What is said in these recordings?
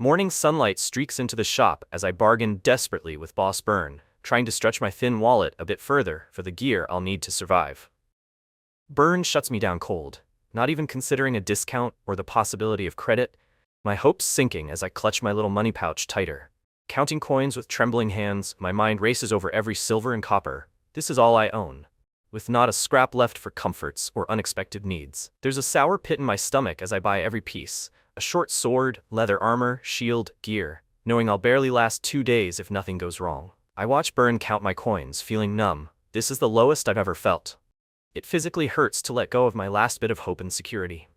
Morning sunlight streaks into the shop as I bargain desperately with Boss Burn, trying to stretch my thin wallet a bit further for the gear I'll need to survive. Burn shuts me down cold, not even considering a discount or the possibility of credit, my hopes sinking as I clutch my little money pouch tighter. Counting coins with trembling hands, my mind races over every silver and copper. This is all I own, with not a scrap left for comforts or unexpected needs. There's a sour pit in my stomach as I buy every piece. A short sword, leather armor, shield, gear, knowing I'll barely last 2 days if nothing goes wrong. I watch Burn count my coins, feeling numb. This is the lowest I've ever felt. It physically hurts to let go of my last bit of hope and security.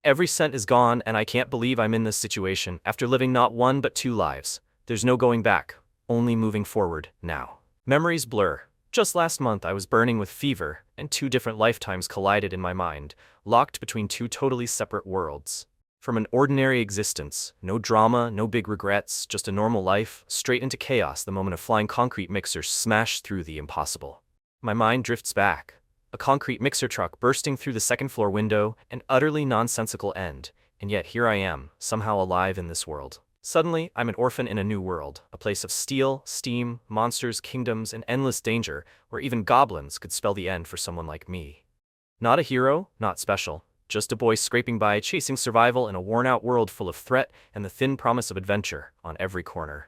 Every cent is gone, and I can't believe I'm in this situation after living not 1 but 2 lives. There's no going back, only moving forward, now. Memories blur. Just last month I was burning with fever, and 2 different lifetimes collided in my mind, locked between 2 totally separate worlds. From an ordinary existence, no drama, no big regrets, just a normal life, straight into chaos the moment a flying concrete mixer smashed through the impossible. My mind drifts back. A concrete mixer truck bursting through the second-floor window, an utterly nonsensical end, and yet here I am, somehow alive in this world. Suddenly, I'm an orphan in a new world, a place of steel, steam, monsters, kingdoms, and endless danger, where even goblins could spell the end for someone like me. Not a hero, not special, just a boy scraping by, chasing survival in a worn-out world full of threat and the thin promise of adventure on every corner.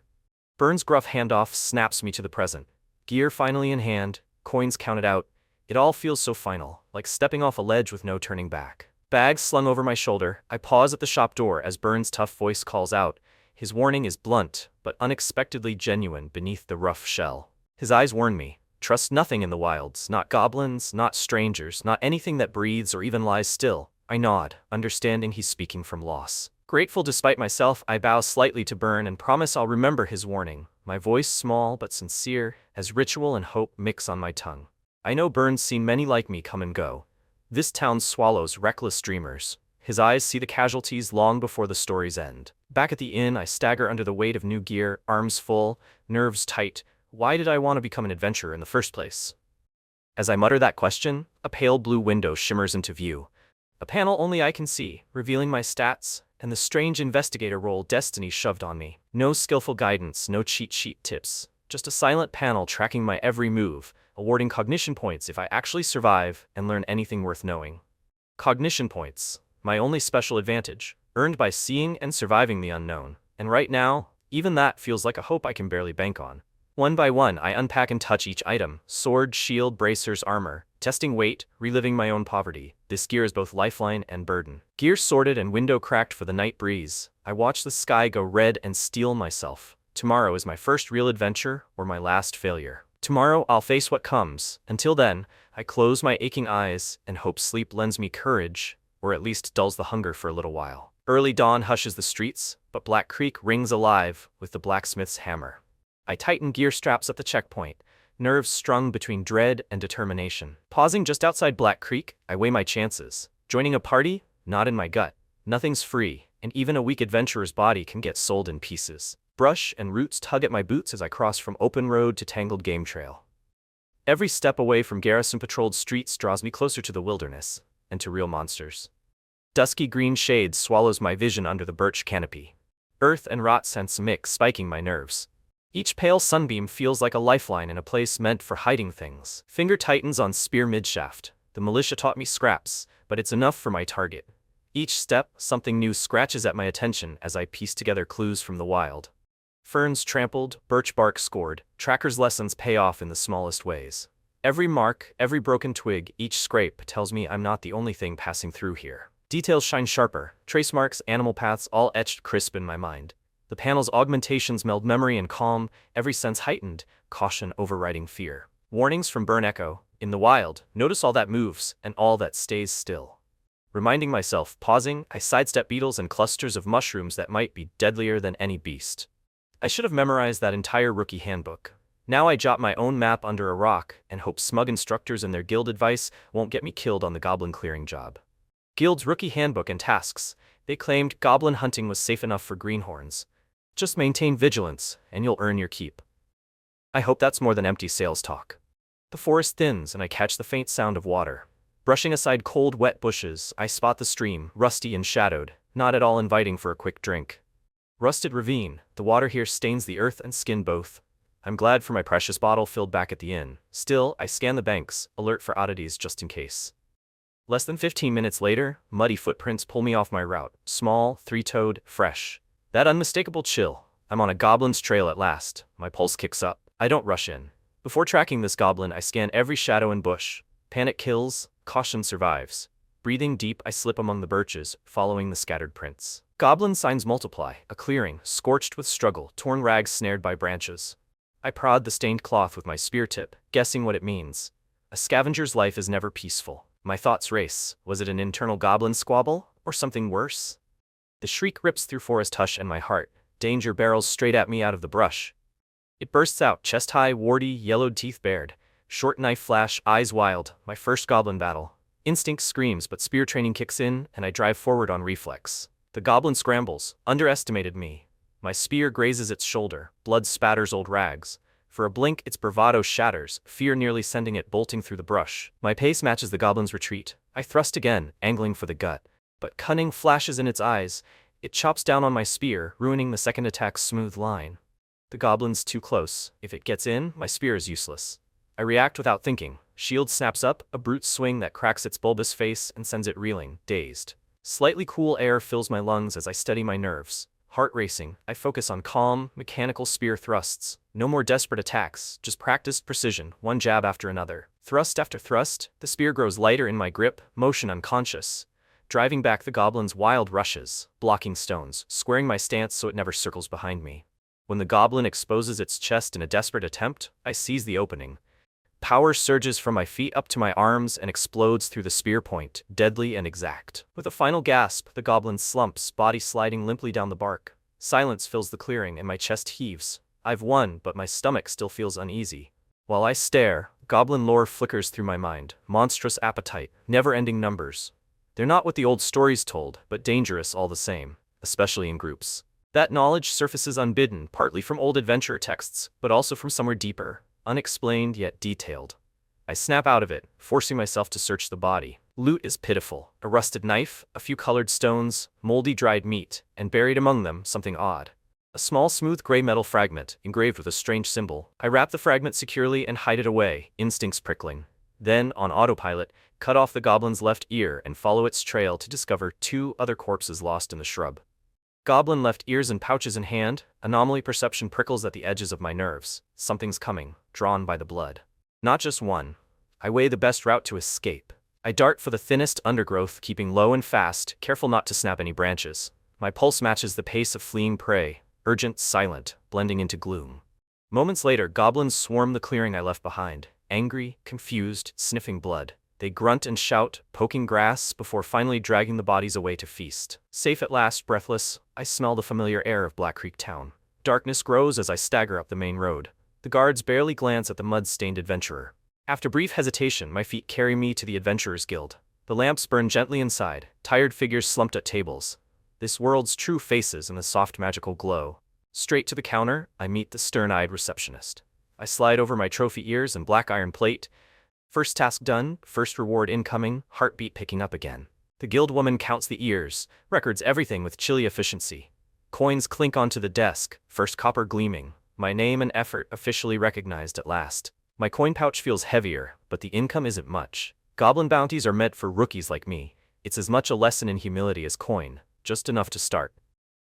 Burn's gruff handoff snaps me to the present. Gear finally in hand, coins counted out. It all feels so final, like stepping off a ledge with no turning back. Bags slung over my shoulder, I pause at the shop door as Burn's tough voice calls out. His warning is blunt, but unexpectedly genuine beneath the rough shell. His eyes warn me. Trust nothing in the wilds, not goblins, not strangers, not anything that breathes or even lies still. I nod, understanding he's speaking from loss. Grateful despite myself, I bow slightly to Burn and promise I'll remember his warning, my voice small but sincere, as ritual and hope mix on my tongue. I know Burn's seen many like me come and go. This town swallows reckless dreamers. His eyes see the casualties long before the story's end. Back at the inn, I stagger under the weight of new gear, arms full, nerves tight. Why did I want to become an adventurer in the first place? As I mutter that question, a pale blue window shimmers into view. A panel only I can see, revealing my stats, and the strange investigator role destiny shoved on me. No skillful guidance, no cheat sheet tips, just a silent panel tracking my every move, awarding cognition points if I actually survive and learn anything worth knowing. Cognition points, my only special advantage, earned by seeing and surviving the unknown. And right now, even that feels like a hope I can barely bank on. One by one, I unpack and touch each item, sword, shield, bracers, armor, testing weight, reliving my own poverty. This gear is both lifeline and burden. Gear sorted and window cracked for the night breeze. I watch the sky go red and steel myself. Tomorrow is my first real adventure or my last failure. Tomorrow I'll face what comes. Until then, I close my aching eyes and hope sleep lends me courage, or at least dulls the hunger for a little while. Early dawn hushes the streets, but Black Creek rings alive with the blacksmith's hammer. I tighten gear straps at the checkpoint, nerves strung between dread and determination. Pausing just outside Black Creek, I weigh my chances. Joining a party? Not in my gut. Nothing's free, and even a weak adventurer's body can get sold in pieces. Brush and roots tug at my boots as I cross from open road to tangled game trail. Every step away from garrison-patrolled streets draws me closer to the wilderness, and to real monsters. Dusky green shade swallows my vision under the birch canopy. Earth and rot scents mix, spiking my nerves. Each pale sunbeam feels like a lifeline in a place meant for hiding things. Finger tightens on spear midshaft. The militia taught me scraps, but it's enough for my target. Each step, something new scratches at my attention as I piece together clues from the wild. Ferns trampled, birch bark scored, trackers' lessons pay off in the smallest ways. Every mark, every broken twig, each scrape tells me I'm not the only thing passing through here. Details shine sharper, trace marks, animal paths all etched crisp in my mind. The panel's augmentations meld memory and calm, every sense heightened, caution overriding fear. Warnings from Burn echo. In the wild, notice all that moves, and all that stays still. Reminding myself, pausing, I sidestep beetles and clusters of mushrooms that might be deadlier than any beast. I should have memorized that entire rookie handbook. Now I jot my own map under a rock, and hope smug instructors and their guild advice won't get me killed on the goblin clearing job. Guild's rookie handbook and tasks. They claimed goblin hunting was safe enough for greenhorns. Just maintain vigilance, and you'll earn your keep. I hope that's more than empty sales talk. The forest thins, and I catch the faint sound of water. Brushing aside cold, wet bushes, I spot the stream, rusty and shadowed, not at all inviting for a quick drink. Rusted ravine, the water here stains the earth and skin both. I'm glad for my precious bottle filled back at the inn. Still, I scan the banks, alert for oddities just in case. Less than 15 minutes later, muddy footprints pull me off my route, small, three-toed, fresh. That unmistakable chill. I'm on a goblin's trail at last. My pulse kicks up. I don't rush in. Before tracking this goblin, I scan every shadow and bush. Panic kills, caution survives. Breathing deep, I slip among the birches, following the scattered prints. Goblin signs multiply, a clearing, scorched with struggle, torn rags snared by branches. I prod the stained cloth with my spear tip, guessing what it means. A scavenger's life is never peaceful. My thoughts race. Was it an internal goblin squabble, or something worse? The shriek rips through forest hush and my heart. Danger barrels straight at me out of the brush. It bursts out, chest high, warty, yellowed teeth bared. Short knife flash, eyes wild, my first goblin battle. Instinct screams, but spear training kicks in, and I drive forward on reflex. The goblin scrambles, underestimated me. My spear grazes its shoulder, blood spatters old rags. For a blink, its bravado shatters, fear nearly sending it bolting through the brush. My pace matches the goblin's retreat. I thrust again, angling for the gut. But cunning flashes in its eyes. It chops down on my spear, ruining the second attack's smooth line. The goblin's too close. If it gets in, my spear is useless. I react without thinking. Shield snaps up, a brute swing that cracks its bulbous face and sends it reeling, dazed. Slightly cool air fills my lungs as I steady my nerves. Heart racing, I focus on calm, mechanical spear thrusts. No more desperate attacks, just practiced precision, one jab after another. Thrust after thrust, the spear grows lighter in my grip, motion unconscious. Driving back the goblin's wild rushes, blocking stones, squaring my stance so it never circles behind me. When the goblin exposes its chest in a desperate attempt, I seize the opening. Power surges from my feet up to my arms and explodes through the spear point, deadly and exact. With a final gasp, the goblin slumps, body sliding limply down the bark. Silence fills the clearing and my chest heaves. I've won, but my stomach still feels uneasy. While I stare, goblin lore flickers through my mind. Monstrous appetite, never-ending numbers. They're not what the old stories told, but dangerous all the same, especially in groups. That knowledge surfaces unbidden, partly from old adventure texts, but also from somewhere deeper. Unexplained yet detailed. I snap out of it, forcing myself to search the body. Loot is pitiful. A rusted knife, a few colored stones, moldy dried meat, and buried among them something odd. A small smooth gray metal fragment, engraved with a strange symbol. I wrap the fragment securely and hide it away, instincts prickling. Then, on autopilot, cut off the goblin's left ear and follow its trail to discover 2 other corpses lost in the shrub. Goblin left ears and pouches in hand, anomaly perception prickles at the edges of my nerves. Something's coming, drawn by the blood. Not just one. I weigh the best route to escape. I dart for the thinnest undergrowth, keeping low and fast, careful not to snap any branches. My pulse matches the pace of fleeing prey, urgent, silent, blending into gloom. Moments later, goblins swarm the clearing I left behind, angry, confused, sniffing blood. They grunt and shout, poking grass, before finally dragging the bodies away to feast. Safe at last, breathless, I smell the familiar air of Black Creek town. Darkness grows as I stagger up the main road. The guards barely glance at the mud-stained adventurer. After brief hesitation, my feet carry me to the Adventurers Guild. The lamps burn gently inside, tired figures slumped at tables. This world's true faces in the soft magical glow. Straight to the counter, I meet the stern-eyed receptionist. I slide over my trophy ears and black iron plate. First task done, first reward incoming, heartbeat picking up again. The guild woman counts the ears, records everything with chilly efficiency. Coins clink onto the desk, first copper gleaming. My name and effort officially recognized at last. My coin pouch feels heavier, but the income isn't much. Goblin bounties are meant for rookies like me. It's as much a lesson in humility as coin, just enough to start.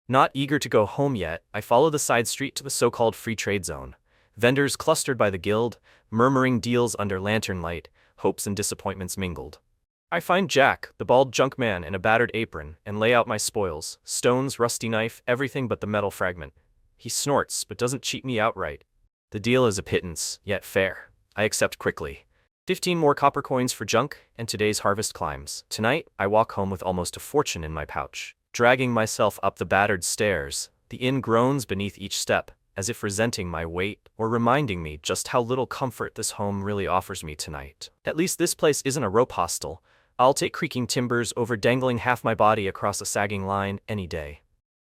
Not eager to go home yet, I follow the side street to the so-called free trade zone. Vendors clustered by the guild, murmuring deals under lantern light, hopes and disappointments mingled. I find Jack, the bald junk man in a battered apron, and lay out my spoils, stones, rusty knife, everything but the metal fragment. He snorts, but doesn't cheat me outright. The deal is a pittance, yet fair. I accept quickly. 15 more copper coins for junk, and today's harvest climbs. Tonight, I walk home with almost a fortune in my pouch. Dragging myself up the battered stairs, the inn groans beneath each step, as if resenting my weight, or reminding me just how little comfort this home really offers me tonight. At least this place isn't a rope hostel. I'll take creaking timbers over dangling half my body across a sagging line any day.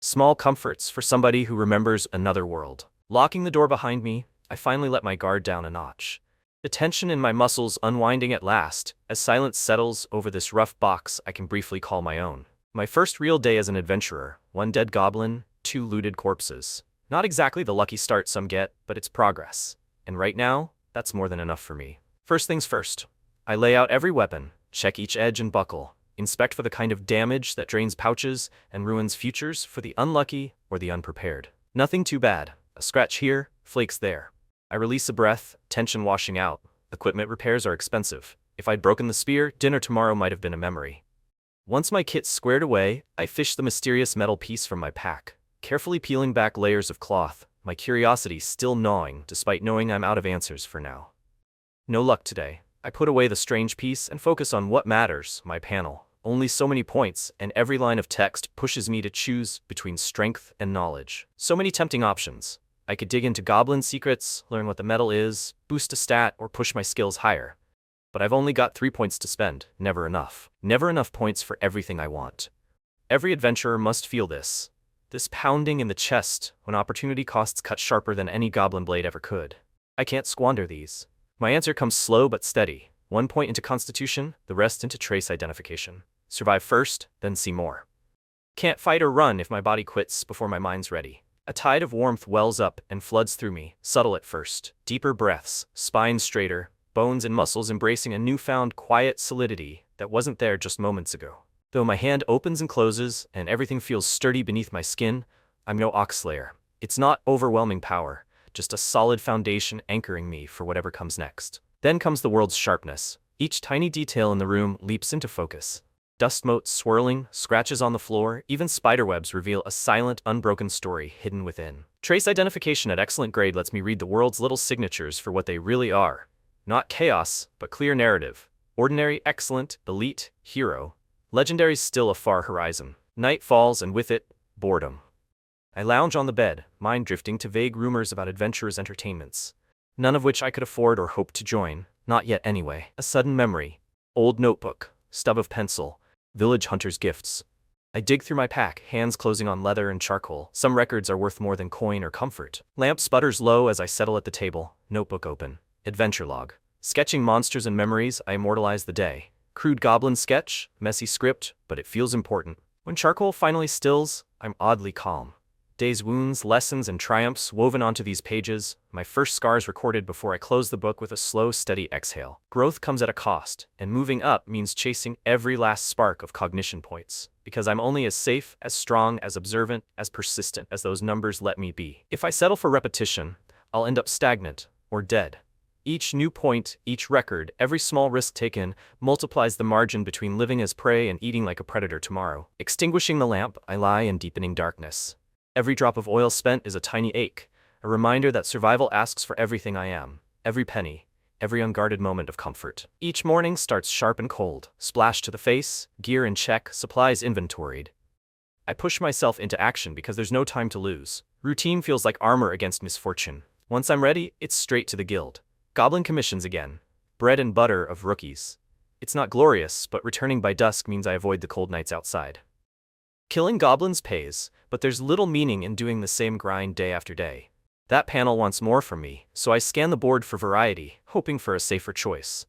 Small comforts for somebody who remembers another world. Locking the door behind me, I finally let my guard down a notch. The tension in my muscles unwinding at last, as silence settles over this rough box I can briefly call my own. My first real day as an adventurer, one dead goblin, 2 looted corpses. Not exactly the lucky start some get, but it's progress. And right now, that's more than enough for me. First things first. I lay out every weapon, check each edge and buckle, inspect for the kind of damage that drains pouches and ruins futures for the unlucky or the unprepared. Nothing too bad. A scratch here, flakes there. I release a breath, tension washing out. Equipment repairs are expensive. If I'd broken the spear, dinner tomorrow might have been a memory. Once my kit's squared away, I fish the mysterious metal piece from my pack, carefully peeling back layers of cloth, my curiosity still gnawing despite knowing I'm out of answers for now. No luck today. I put away the strange piece and focus on what matters, my panel. Only so many points, and every line of text pushes me to choose between strength and knowledge. So many tempting options. I could dig into goblin secrets, learn what the metal is, boost a stat, or push my skills higher. But I've only got 3 points to spend, never enough. Never enough points for everything I want. Every adventurer must feel this. This pounding in the chest when opportunity costs cut sharper than any goblin blade ever could. I can't squander these. My answer comes slow but steady. 1 point into constitution, the rest into trace identification. Survive first, then see more. Can't fight or run if my body quits before my mind's ready. A tide of warmth wells up and floods through me, subtle at first. Deeper breaths, spine straighter, bones and muscles embracing a newfound quiet solidity that wasn't there just moments ago. Though my hand opens and closes and everything feels sturdy beneath my skin, I'm no oxslayer. It's not overwhelming power, just a solid foundation anchoring me for whatever comes next. Then comes the world's sharpness. Each tiny detail in the room leaps into focus. Dust motes swirling, scratches on the floor, even spiderwebs reveal a silent, unbroken story hidden within. Trace identification at excellent grade lets me read the world's little signatures for what they really are. Not chaos, but clear narrative. Ordinary, excellent, elite, hero. Legendary still a far horizon. Night falls and with it, boredom. I lounge on the bed, mind drifting to vague rumors about adventurers' entertainments. None of which I could afford or hope to join, not yet anyway. A sudden memory. Old notebook, stub of pencil, village hunter's gifts. I dig through my pack, hands closing on leather and charcoal. Some records are worth more than coin or comfort. Lamp sputters low as I settle at the table, notebook open. Adventure log. Sketching monsters and memories, I immortalize the day. Crude goblin sketch, messy script, but it feels important. When charcoal finally stills, I'm oddly calm. Day's wounds, lessons, and triumphs woven onto these pages, my first scars recorded before I close the book with a slow, steady exhale. Growth comes at a cost, and moving up means chasing every last spark of cognition points, because I'm only as safe, as strong, as observant, as persistent as those numbers let me be. If I settle for repetition, I'll end up stagnant, or dead. Each new point, each record, every small risk taken, multiplies the margin between living as prey and eating like a predator tomorrow. Extinguishing the lamp, I lie in deepening darkness. Every drop of oil spent is a tiny ache, a reminder that survival asks for everything I am, every penny, every unguarded moment of comfort. Each morning starts sharp and cold, splash to the face, gear in check, supplies inventoried. I push myself into action because there's no time to lose. Routine feels like armor against misfortune. Once I'm ready, it's straight to the guild. Goblin commissions again. Bread and butter of rookies. It's not glorious, but returning by dusk means I avoid the cold nights outside. Killing goblins pays, but there's little meaning in doing the same grind day after day. That panel wants more from me, so I scan the board for variety, hoping for a safer choice.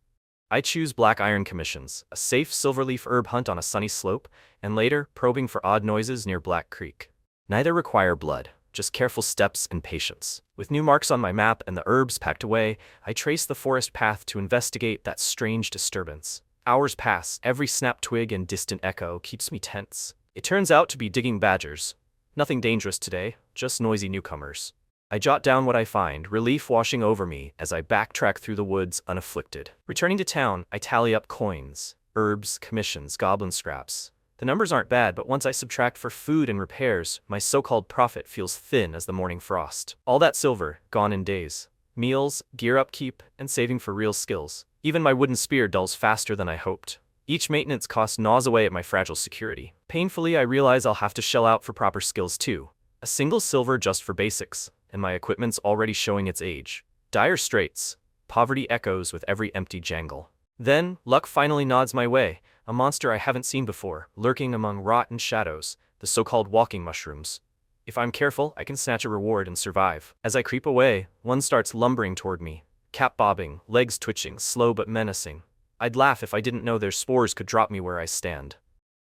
I choose black iron commissions, a safe silverleaf herb hunt on a sunny slope, and later, probing for odd noises near Black Creek. Neither require blood, just careful steps and patience. With new marks on my map and the herbs packed away, I trace the forest path to investigate that strange disturbance. Hours pass, every snap twig and distant echo keeps me tense. It turns out to be digging badgers. Nothing dangerous today, just noisy newcomers. I jot down what I find, relief washing over me as I backtrack through the woods unafflicted. Returning to town, I tally up coins, herbs, commissions, goblin scraps. The numbers aren't bad, but once I subtract for food and repairs, my so-called profit feels thin as the morning frost. All that silver, gone in days. Meals, gear upkeep, and saving for real skills. Even my wooden spear dulls faster than I hoped. Each maintenance cost gnaws away at my fragile security. Painfully, I realize I'll have to shell out for proper skills too. A single silver just for basics, and my equipment's already showing its age. Dire straits. Poverty echoes with every empty jangle. Then, luck finally nods my way, a monster I haven't seen before, lurking among rot and shadows, the so-called walking mushrooms. If I'm careful, I can snatch a reward and survive. As I creep away, one starts lumbering toward me, cap bobbing, legs twitching, slow but menacing. I'd laugh if I didn't know their spores could drop me where I stand.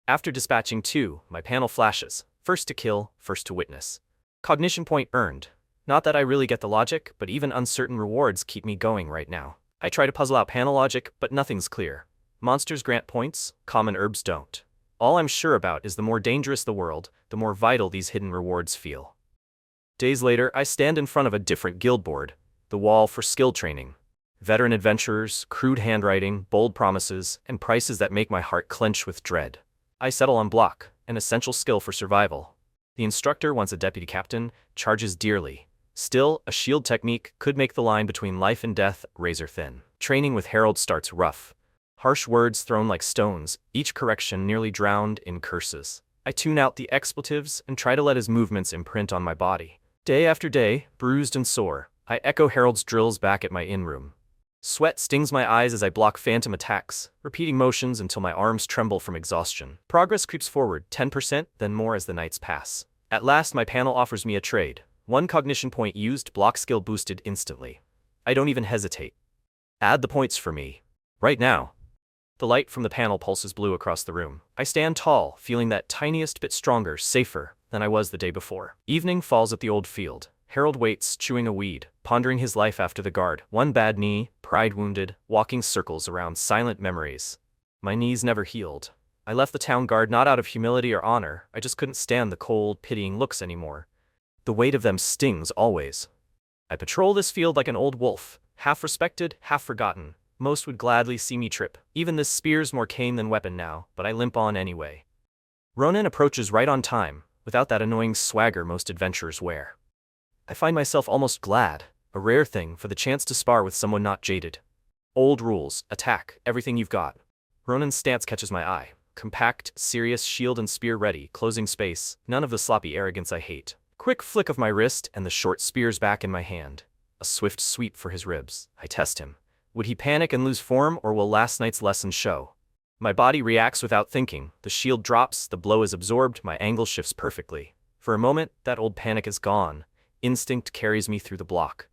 After dispatching two, my panel flashes. First to kill, first to witness. Cognition point earned. Not that I really get the logic, but even uncertain rewards keep me going right now. I try to puzzle out panel logic, but nothing's clear. Monsters grant points, common herbs don't. All I'm sure about is the more dangerous the world, the more vital these hidden rewards feel. Days later, I stand in front of a different guild board. The wall for skill training. Veteran adventurers, crude handwriting, bold promises, and prices that make my heart clench with dread. I settle on block, an essential skill for survival. The instructor wants a deputy captain, charges dearly. Still, a shield technique could make the line between life and death razor thin. Training with Herald starts rough. Harsh words thrown like stones, each correction nearly drowned in curses. I tune out the expletives and try to let his movements imprint on my body. Day after day, bruised and sore, I echo Herald's drills back at my in-room. Sweat stings my eyes as I block phantom attacks, repeating motions until my arms tremble from exhaustion. Progress creeps forward, 10%, then more as the nights pass. At last my panel offers me a trade. 1 cognition point used, block skill boosted instantly. I don't even hesitate. Add the points for me. Right now. The light from the panel pulses blue across the room. I stand tall, feeling that tiniest bit stronger, safer, than I was the day before. Evening falls at the old field. Herald waits, chewing a weed, pondering his life after the guard. One bad knee, pride wounded, walking circles around silent memories. My knees never healed. I left the town guard not out of humility or honor, I just couldn't stand the cold, pitying looks anymore. The weight of them stings always. I patrol this field like an old wolf, half respected, half forgotten. Most would gladly see me trip. Even this spear's more cane than weapon now, but I limp on anyway. Ronan approaches right on time, without that annoying swagger most adventurers wear. I find myself almost glad, a rare thing, for the chance to spar with someone not jaded. Old rules, attack, everything you've got. Ronan's stance catches my eye. Compact, serious, shield and spear ready, closing space, none of the sloppy arrogance I hate. Quick flick of my wrist and the short spear's back in my hand. A swift sweep for his ribs. I test him. Would he panic and lose form, or will last night's lesson show? My body reacts without thinking. The shield drops, the blow is absorbed, my angle shifts perfectly. For a moment, that old panic is gone. Instinct carries me through the block.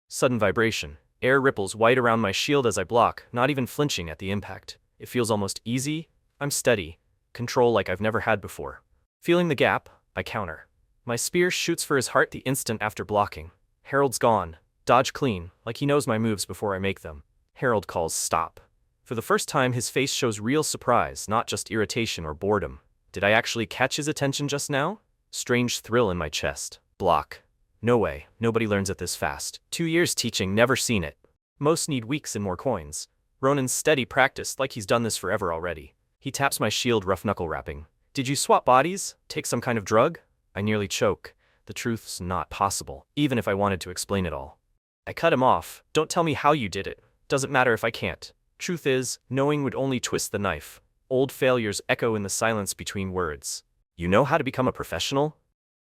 Sudden vibration. Air ripples white around my shield as I block, not even flinching at the impact. It feels almost easy. I'm steady. Control like I've never had before. Feeling the gap, I counter. My spear shoots for his heart the instant after blocking. Herald's gone. Dodge clean, like he knows my moves before I make them. Herald calls stop. For the first time his face shows real surprise, not just irritation or boredom. Did I actually catch his attention just now? Strange thrill in my chest. Block. No way, nobody learns it this fast. 2 years teaching, never seen it. Most need weeks and more coins. Ronan's steady practice, like he's done this forever already. He taps my shield, rough knuckle rapping. Did you swap bodies? Take some kind of drug? I nearly choke. The truth's not possible, even if I wanted to explain it all. I cut him off. Don't tell me how you did it. Doesn't matter if I can't. Truth is, knowing would only twist the knife. Old failures echo in the silence between words. You know how to become a professional?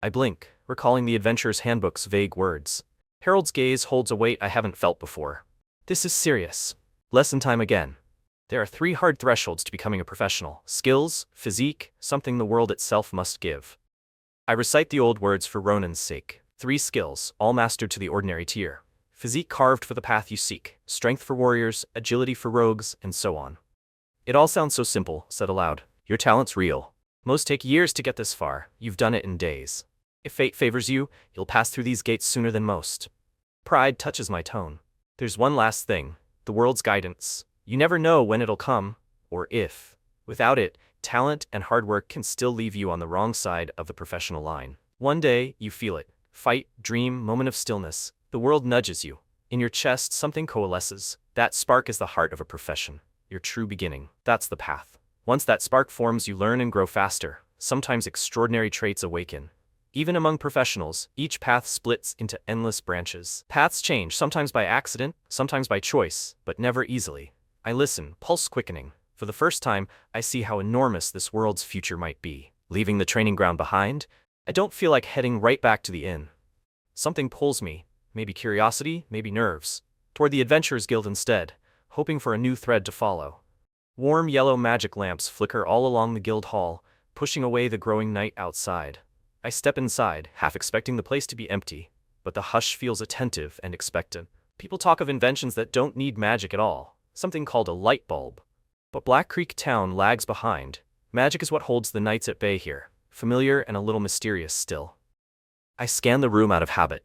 I blink, recalling the Adventurer's Handbook's vague words. Harold's gaze holds a weight I haven't felt before. This is serious. Lesson time again. There are 3 hard thresholds to becoming a professional. Skills, physique, something the world itself must give. I recite the old words for Ronan's sake. 3 skills, all mastered to the ordinary tier. Physique carved for the path you seek. Strength for warriors, agility for rogues, and so on. It all sounds so simple, said aloud. Your talent's real. Most take years to get this far. You've done it in days. If fate favors you, you'll pass through these gates sooner than most. Pride touches my tone. There's one last thing. The world's guidance. You never know when it'll come, or if. Without it, talent and hard work can still leave you on the wrong side of the professional line. One day, you feel it. Fight, dream, moment of stillness. The world nudges you. In your chest, something coalesces. That spark is the heart of a profession. Your true beginning. That's the path. Once that spark forms, you learn and grow faster. Sometimes extraordinary traits awaken. Even among professionals, each path splits into endless branches. Paths change, sometimes by accident, sometimes by choice, but never easily. I listen, pulse quickening. For the first time, I see how enormous this world's future might be. Leaving the training ground behind, I don't feel like heading right back to the inn. Something pulls me, maybe curiosity, maybe nerves, toward the Adventurers Guild instead, hoping for a new thread to follow. Warm yellow magic lamps flicker all along the guild hall, pushing away the growing night outside. I step inside, half expecting the place to be empty, but the hush feels attentive and expectant. People talk of inventions that don't need magic at all, something called a light bulb. But Black Creek Town lags behind. Magic is what holds the knights at bay here. familiar and a little mysterious still. I scan the room out of habit.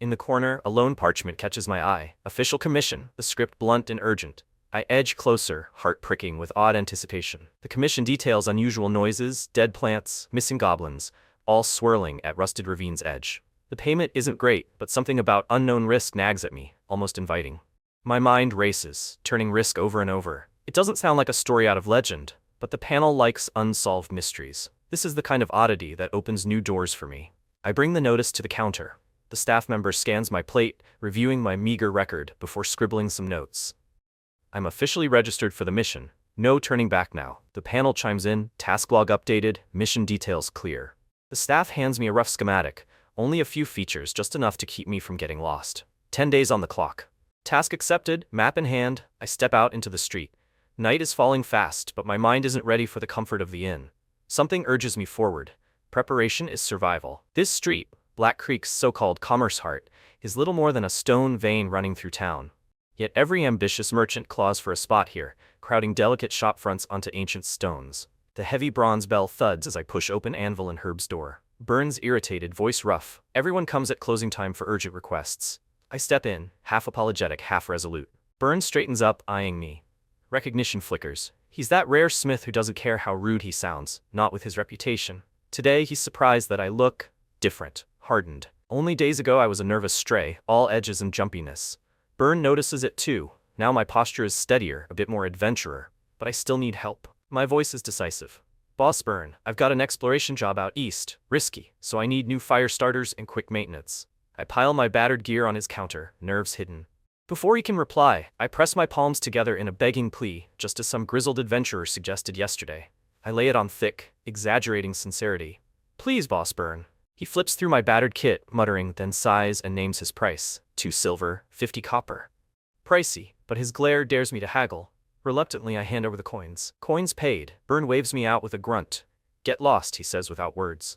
In the corner, a lone parchment catches my eye. Official commission, the script blunt and urgent. I edge closer, heart pricking with odd anticipation. The commission details unusual noises, dead plants, missing goblins, all swirling at rusted ravine's edge. The payment isn't great, but something about unknown risk nags at me, almost inviting. My mind races, turning risk over and over. It doesn't sound like a story out of legend, but the panel likes unsolved mysteries. This is the kind of oddity that opens new doors for me. I bring the notice to the counter. The staff member scans my plate, reviewing my meager record before scribbling some notes. I'm officially registered for the mission. No turning back now. The panel chimes in, task log updated, mission details clear. The staff hands me a rough schematic, only a few features, just enough to keep me from getting lost. 10 days on the clock. Task accepted, map in hand, I step out into the street. Night is falling fast, but my mind isn't ready for the comfort of the inn. Something urges me forward. Preparation is survival. This street, Black Creek's so-called commerce heart, is little more than a stone vein running through town. Yet every ambitious merchant claws for a spot here, crowding delicate shop fronts onto ancient stones. The heavy bronze bell thuds as I push open Anvil and Herb's door. Burns irritated, voice rough. Everyone comes at closing time for urgent requests. I step in, half apologetic, half resolute. Burns straightens up, eyeing me. Recognition flickers. He's that rare smith who doesn't care how rude he sounds, not with his reputation. Today he's surprised that I look different, hardened. Only days ago I was a nervous stray, all edges and jumpiness. Burn notices it too. Now my posture is steadier, a bit more adventurer, but I still need help. My voice is decisive. Boss Burn, I've got an exploration job out east, risky, so I need new fire starters and quick maintenance. I pile my battered gear on his counter, nerves hidden. Before he can reply, I press my palms together in a begging plea, just as some grizzled adventurer suggested yesterday. I lay it on thick, exaggerating sincerity. Please, Boss Burn. He flips through my battered kit, muttering, then sighs and names his price. 2 silver, 50 copper. Pricey, but his glare dares me to haggle. Reluctantly, I hand over the coins. Coins paid. Burn waves me out with a grunt. Get lost, he says without words.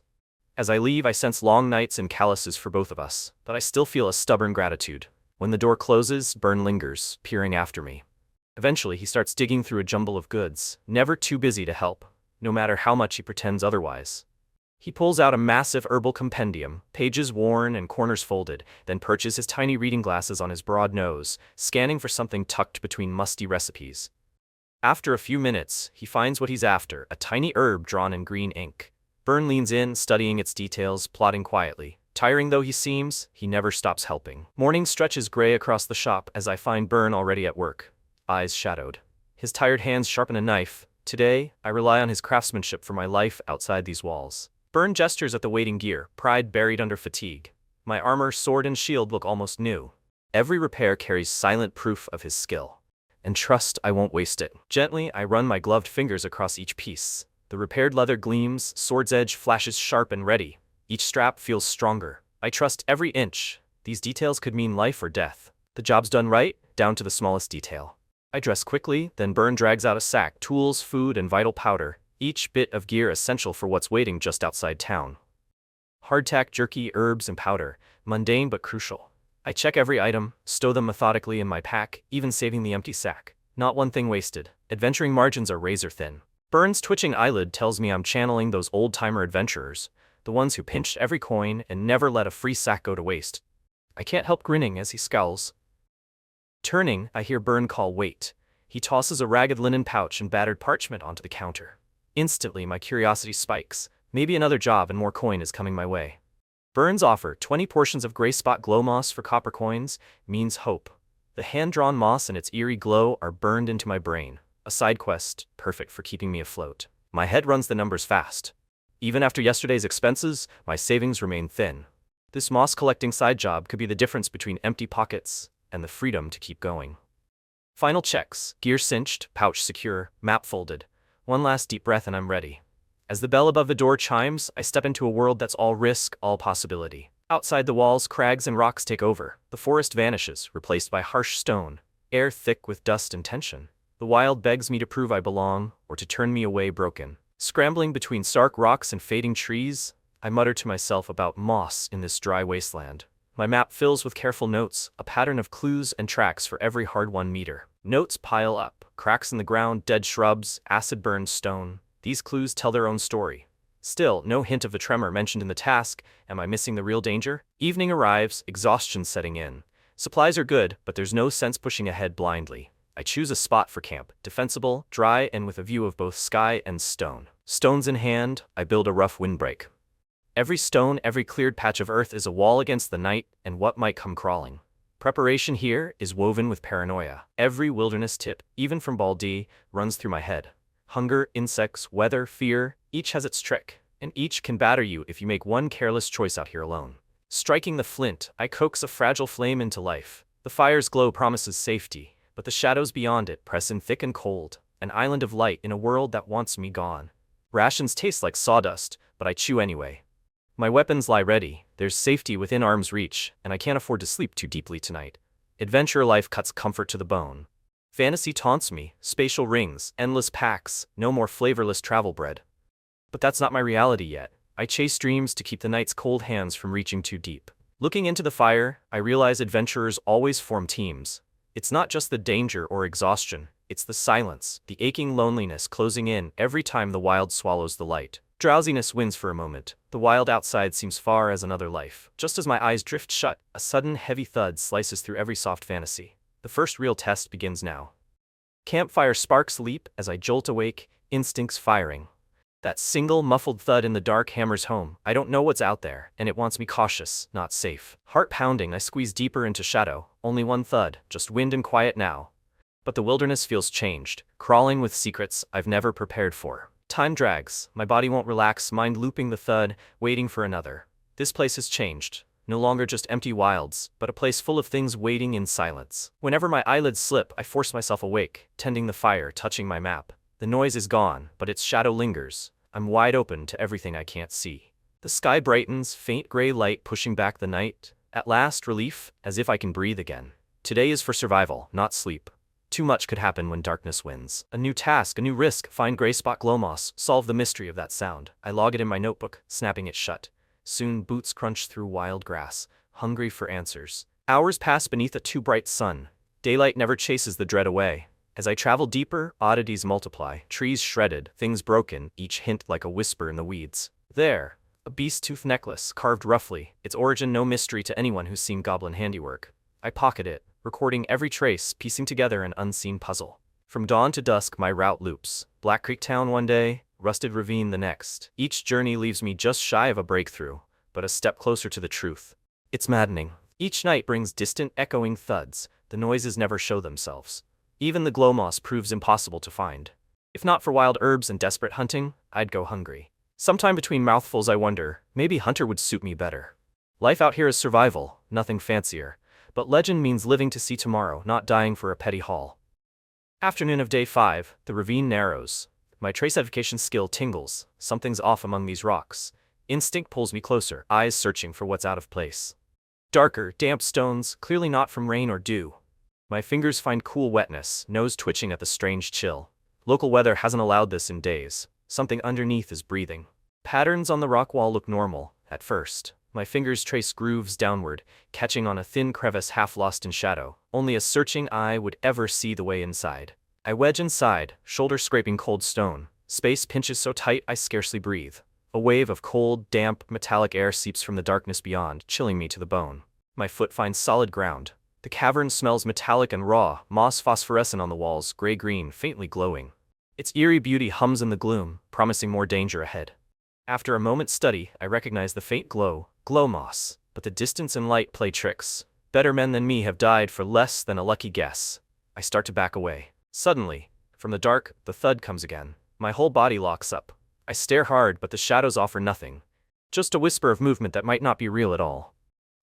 As I leave, I sense long nights and calluses for both of us, but I still feel a stubborn gratitude. When the door closes, Burn lingers, peering after me. Eventually, he starts digging through a jumble of goods, never too busy to help, no matter how much he pretends otherwise. He pulls out a massive herbal compendium, pages worn and corners folded, then perches his tiny reading glasses on his broad nose, scanning for something tucked between musty recipes. After a few minutes, he finds what he's after, a tiny herb drawn in green ink. Burn leans in, studying its details, plotting quietly. Tiring though he seems, he never stops helping. Morning stretches gray across the shop as I find Burn already at work, eyes shadowed. His tired hands sharpen a knife. Today, I rely on his craftsmanship for my life outside these walls. Burn gestures at the waiting gear, pride buried under fatigue. My armor, sword, and shield look almost new. Every repair carries silent proof of his skill. And trust I won't waste it. Gently, I run my gloved fingers across each piece. The repaired leather gleams, sword's edge flashes sharp and ready. Each strap feels stronger. I trust every inch. These details could mean life or death. The job's done right, down to the smallest detail. I dress quickly, then Burn drags out a sack, tools, food, and vital powder. Each bit of gear essential for what's waiting just outside town. Hardtack, jerky, herbs, and powder, mundane but crucial. I check every item, stow them methodically in my pack, even saving the empty sack. Not one thing wasted. Adventuring margins are razor thin. Burn's twitching eyelid tells me I'm channeling those old-timer adventurers, the ones who pinched every coin and never let a free sack go to waste. I can't help grinning as he scowls. Turning, I hear Burn call wait. He tosses a ragged linen pouch and battered parchment onto the counter. Instantly, my curiosity spikes. Maybe another job and more coin is coming my way. Burn's offer, 20 portions of gray spot glow moss for copper coins, means hope. The hand-drawn moss and its eerie glow are burned into my brain. A side quest, perfect for keeping me afloat. My head runs the numbers fast. Even after yesterday's expenses, my savings remain thin. This moss-collecting side job could be the difference between empty pockets and the freedom to keep going. Final checks, gear cinched, pouch secure, map folded. One last deep breath and I'm ready. As the bell above the door chimes, I step into a world that's all risk, all possibility. Outside the walls, crags and rocks take over. The forest vanishes, replaced by harsh stone, air thick with dust and tension. The wild begs me to prove I belong, or to turn me away broken. Scrambling between stark rocks and fading trees, I mutter to myself about moss in this dry wasteland. My map fills with careful notes, a pattern of clues and tracks for every hard-won meter. Notes pile up, cracks in the ground, dead shrubs, acid-burned stone. These clues tell their own story. Still, no hint of the tremor mentioned in the task. Am I missing the real danger? Evening arrives, exhaustion setting in. Supplies are good, but there's no sense pushing ahead blindly. I choose a spot for camp, defensible, dry, and with a view of both sky and stone. Stones in hand, I build a rough windbreak. Every stone, every cleared patch of earth is a wall against the night and what might come crawling. Preparation here is woven with paranoia. Every wilderness tip, even from Baldi, runs through my head. Hunger, insects, weather, fear, each has its trick, and each can batter you if you make one careless choice out here alone. Striking the flint, I coax a fragile flame into life. The fire's glow promises safety, but the shadows beyond it press in thick and cold, an island of light in a world that wants me gone. Rations taste like sawdust, but I chew anyway. My weapons lie ready, there's safety within arm's reach, and I can't afford to sleep too deeply tonight. Adventure life cuts comfort to the bone. Fantasy taunts me, spatial rings, endless packs, no more flavorless travel bread. But that's not my reality yet. I chase dreams to keep the night's cold hands from reaching too deep. Looking into the fire, I realize adventurers always form teams. It's not just the danger or exhaustion, it's the silence, the aching loneliness closing in every time the wild swallows the light. Drowsiness wins for a moment. The wild outside seems far as another life. Just as my eyes drift shut, a sudden heavy thud slices through every soft fantasy. The first real test begins now. Campfire sparks leap as I jolt awake, instincts firing. That single muffled thud in the dark hammers home. I don't know what's out there, and it wants me cautious, not safe. Heart pounding, I squeeze deeper into shadow. Only one thud, just wind and quiet now. But the wilderness feels changed, crawling with secrets I've never prepared for. Time drags, my body won't relax, mind looping the thud, waiting for another. This place has changed. No longer just empty wilds, but a place full of things waiting in silence. Whenever my eyelids slip, I force myself awake, tending the fire, touching my map. The noise is gone, but its shadow lingers. I'm wide open to everything I can't see. The sky brightens, faint gray light pushing back the night. At last, relief, as if I can breathe again. Today is for survival, not sleep. Too much could happen when darkness wins. A new task, a new risk, find gray spot glow moss, solve the mystery of that sound. I log it in my notebook, snapping it shut. Soon boots crunch through wild grass, hungry for answers. Hours pass beneath a too bright sun. Daylight never chases the dread away. As I travel deeper, oddities multiply. Trees shredded, things broken, each hint like a whisper in the weeds. There, a beast tooth necklace, carved roughly, its origin no mystery to anyone who's seen goblin handiwork. I pocket it, recording every trace, piecing together an unseen puzzle. From dawn to dusk my route loops. Black Creek Town one day, Rusted Ravine the next. Each journey leaves me just shy of a breakthrough, but a step closer to the truth. It's maddening. Each night brings distant, echoing thuds. The noises never show themselves. Even the glow moss proves impossible to find. If not for wild herbs and desperate hunting, I'd go hungry. Sometime between mouthfuls I wonder, maybe hunter would suit me better. Life out here is survival, nothing fancier. But legend means living to see tomorrow, not dying for a petty haul. Afternoon of day 5, the ravine narrows. My trace identification skill tingles. Something's off among these rocks. Instinct pulls me closer, eyes searching for what's out of place. Darker, damp stones, clearly not from rain or dew. My fingers find cool wetness, nose twitching at the strange chill. Local weather hasn't allowed this in days. Something underneath is breathing. Patterns on the rock wall look normal, at first. My fingers trace grooves downward, catching on a thin crevice half lost in shadow. Only a searching eye would ever see the way inside. I wedge inside, shoulder scraping cold stone. Space pinches so tight I scarcely breathe. A wave of cold, damp, metallic air seeps from the darkness beyond, chilling me to the bone. My foot finds solid ground. The cavern smells metallic and raw, moss phosphorescent on the walls, gray-green, faintly glowing. Its eerie beauty hums in the gloom, promising more danger ahead. After a moment's study, I recognize the faint glow moss. But the distance and light play tricks. Better men than me have died for less than a lucky guess. I start to back away. Suddenly, from the dark, the thud comes again. My whole body locks up. I stare hard, but the shadows offer nothing. Just a whisper of movement that might not be real at all.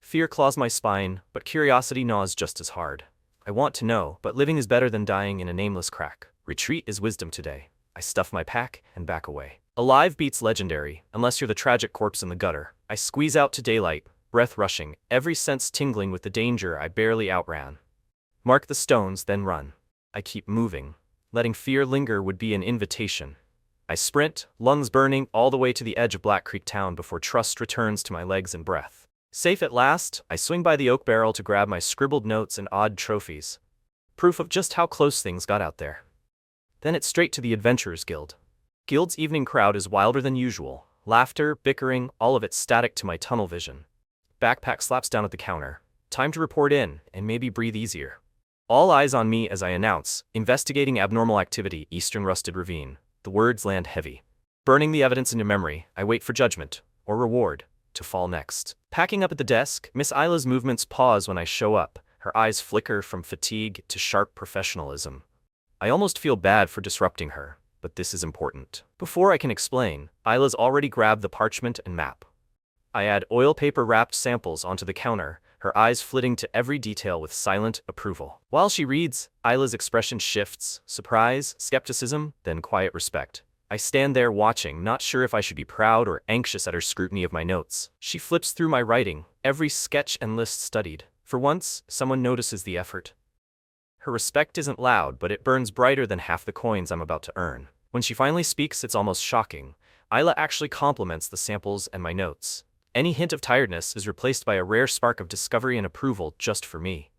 Fear claws my spine, but curiosity gnaws just as hard. I want to know, but living is better than dying in a nameless crack. Retreat is wisdom today. I stuff my pack and back away. Alive beats legendary, unless you're the tragic corpse in the gutter. I squeeze out to daylight, breath rushing, every sense tingling with the danger I barely outran. Mark the stones, then run. I keep moving. Letting fear linger would be an invitation. I sprint, lungs burning, all the way to the edge of Black Creek Town before trust returns to my legs and breath. Safe at last, I swing by the oak barrel to grab my scribbled notes and odd trophies. Proof of just how close things got out there. Then it's straight to the Adventurers Guild. Guild's evening crowd is wilder than usual. laughter, bickering, all of it static to my tunnel vision. Backpack slaps down at the counter. Time to report in, and maybe breathe easier. All eyes on me as I announce, investigating abnormal activity, Eastern Rusted Ravine. The words land heavy. Burning the evidence into memory, I wait for judgment, or reward, to fall next. Packing up at the desk, Miss Isla's movements pause when I show up. Her eyes flicker from fatigue to sharp professionalism. I almost feel bad for disrupting her, but this is important. Before I can explain, Isla's already grabbed the parchment and map. I add oil paper wrapped samples onto the counter, her eyes flitting to every detail with silent approval. While she reads, Isla's expression shifts, surprise, skepticism, then quiet respect. I stand there watching, not sure if I should be proud or anxious at her scrutiny of my notes. She flips through my writing, every sketch and list studied. For once, someone notices the effort. Her respect isn't loud, but it burns brighter than half the coins I'm about to earn. When she finally speaks, it's almost shocking. Isla actually compliments the samples and my notes. Any hint of tiredness is replaced by a rare spark of discovery and approval just for me.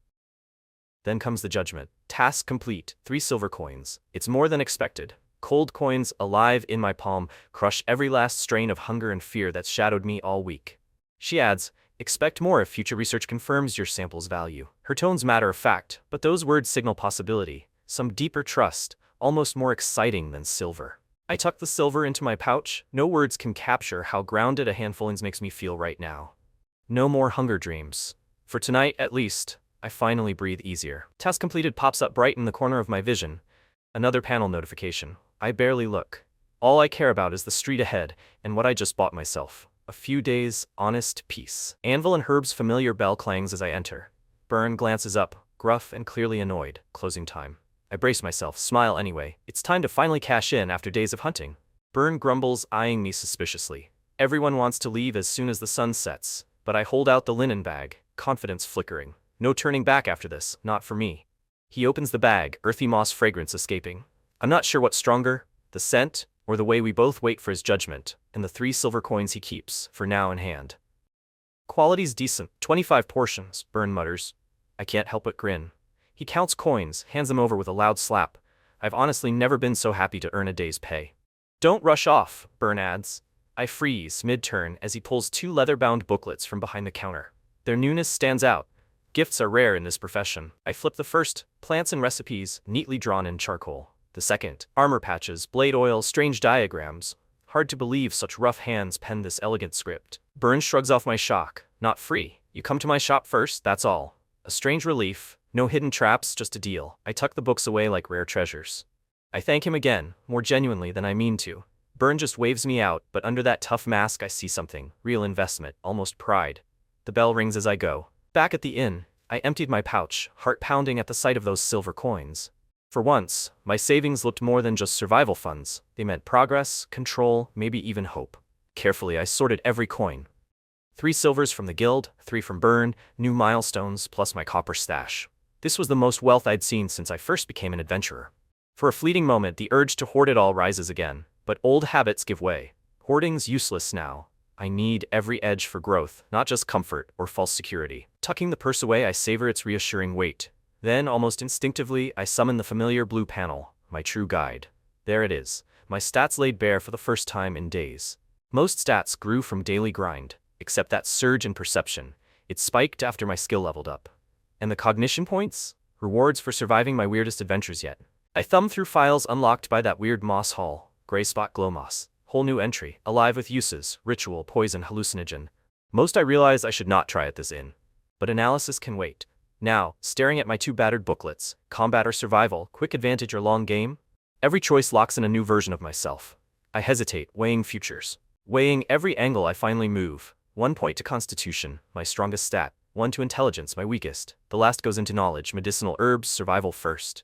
Then comes the judgment. Task complete, 3 silver coins. It's more than expected. Cold coins, alive in my palm, crush every last strain of hunger and fear that's shadowed me all week. She adds, expect more if future research confirms your sample's value. Her tone's matter of fact, but those words signal possibility, some deeper trust, almost more exciting than silver. I tuck the silver into my pouch. No words can capture how grounded a handful makes me feel right now. No more hunger dreams. For tonight, at least, I finally breathe easier. Task completed pops up bright in the corner of my vision. Another panel notification. I barely look. All I care about is the street ahead and what I just bought myself. A few days, honest peace. Anvil and Herb's familiar bell clangs as I enter. Burn glances up, gruff and clearly annoyed. Closing time. I brace myself, smile anyway. It's time to finally cash in after days of hunting. Burn grumbles, eyeing me suspiciously. Everyone wants to leave as soon as the sun sets, but I hold out the linen bag, confidence flickering. No turning back after this, not for me. He opens the bag, earthy moss fragrance escaping. I'm not sure what's stronger, the scent, or the way we both wait for his judgment, and the 3 silver coins he keeps, for now in hand. Quality's decent, 25 portions, Burn mutters. I can't help but grin. He counts coins, hands them over with a loud slap. I've honestly never been so happy to earn a day's pay. Don't rush off, Burn adds. I freeze, mid-turn, as he pulls 2 leather-bound booklets from behind the counter. Their newness stands out. Gifts are rare in this profession. I flip the first, plants and recipes, neatly drawn in charcoal. The second, armor patches, blade oil, strange diagrams. Hard to believe such rough hands penned this elegant script. Burn shrugs off my shock. Not free. You come to my shop first, that's all. A strange relief. No hidden traps, just a deal. I tuck the books away like rare treasures. I thank him again, more genuinely than I mean to. Burn just waves me out, but under that tough mask I see something. Real investment, almost pride. The bell rings as I go. Back at the inn, I emptied my pouch, heart pounding at the sight of those silver coins. For once, my savings looked more than just survival funds. They meant progress, control, maybe even hope. Carefully, I sorted every coin. 3 silvers from the guild, 3 from Burn, new milestones, plus my copper stash. This was the most wealth I'd seen since I first became an adventurer. For a fleeting moment, the urge to hoard it all rises again, but old habits give way. Hoarding's useless now. I need every edge for growth, not just comfort or false security. Tucking the purse away, I savor its reassuring weight. Then, almost instinctively, I summon the familiar blue panel, my true guide. There it is, my stats laid bare for the first time in days. Most stats grew from daily grind, except that surge in perception. It spiked after my skill leveled up. And the cognition points? Rewards for surviving my weirdest adventures yet. I thumb through files unlocked by that weird moss hall, gray spot glow moss. Whole new entry, alive with uses, ritual, poison, hallucinogen. Most I realize I should not try at this inn. But analysis can wait. Now, staring at my 2 battered booklets, combat or survival, quick advantage or long game? Every choice locks in a new version of myself. I hesitate, weighing futures. Weighing every angle I finally move. 1 point to constitution, my strongest stat. 1 to intelligence, my weakest. The last goes into knowledge, medicinal herbs, survival first.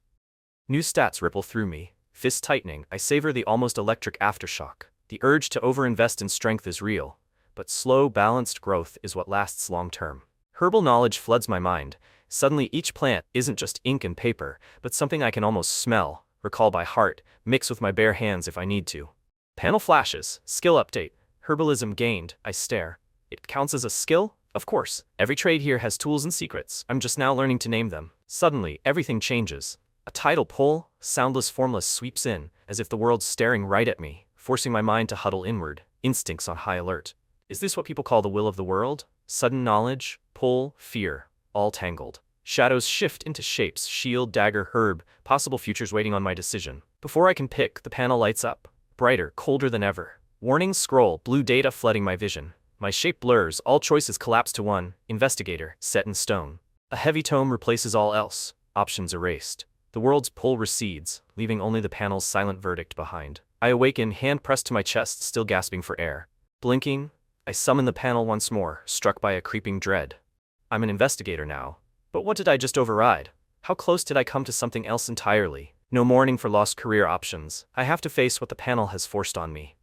New stats ripple through me. Fist tightening, I savor the almost electric aftershock. The urge to overinvest in strength is real, but slow, balanced growth is what lasts long-term. Herbal knowledge floods my mind. Suddenly each plant isn't just ink and paper, but something I can almost smell, recall by heart, mix with my bare hands if I need to. Panel flashes, skill update, herbalism gained, I stare. It counts as a skill? Of course, every trade here has tools and secrets, I'm just now learning to name them. Suddenly, everything changes. A tidal pull, soundless formless sweeps in, as if the world's staring right at me, forcing my mind to huddle inward. instincts on high alert. Is this what people call the will of the world? Sudden knowledge, pull, fear, all tangled. Shadows shift into shapes, shield, dagger, herb, possible futures waiting on my decision. Before I can pick, the panel lights up. Brighter, colder than ever. Warnings scroll, blue data flooding my vision. My shape blurs, all choices collapse to one, investigator, set in stone. A heavy tome replaces all else, options erased. The world's pull recedes, leaving only the panel's silent verdict behind. I awaken, hand pressed to my chest, still gasping for air. Blinking, I summon the panel once more, struck by a creeping dread. I'm an investigator now. But what did I just override? How close did I come to something else entirely? No mourning for lost career options. I have to face what the panel has forced on me.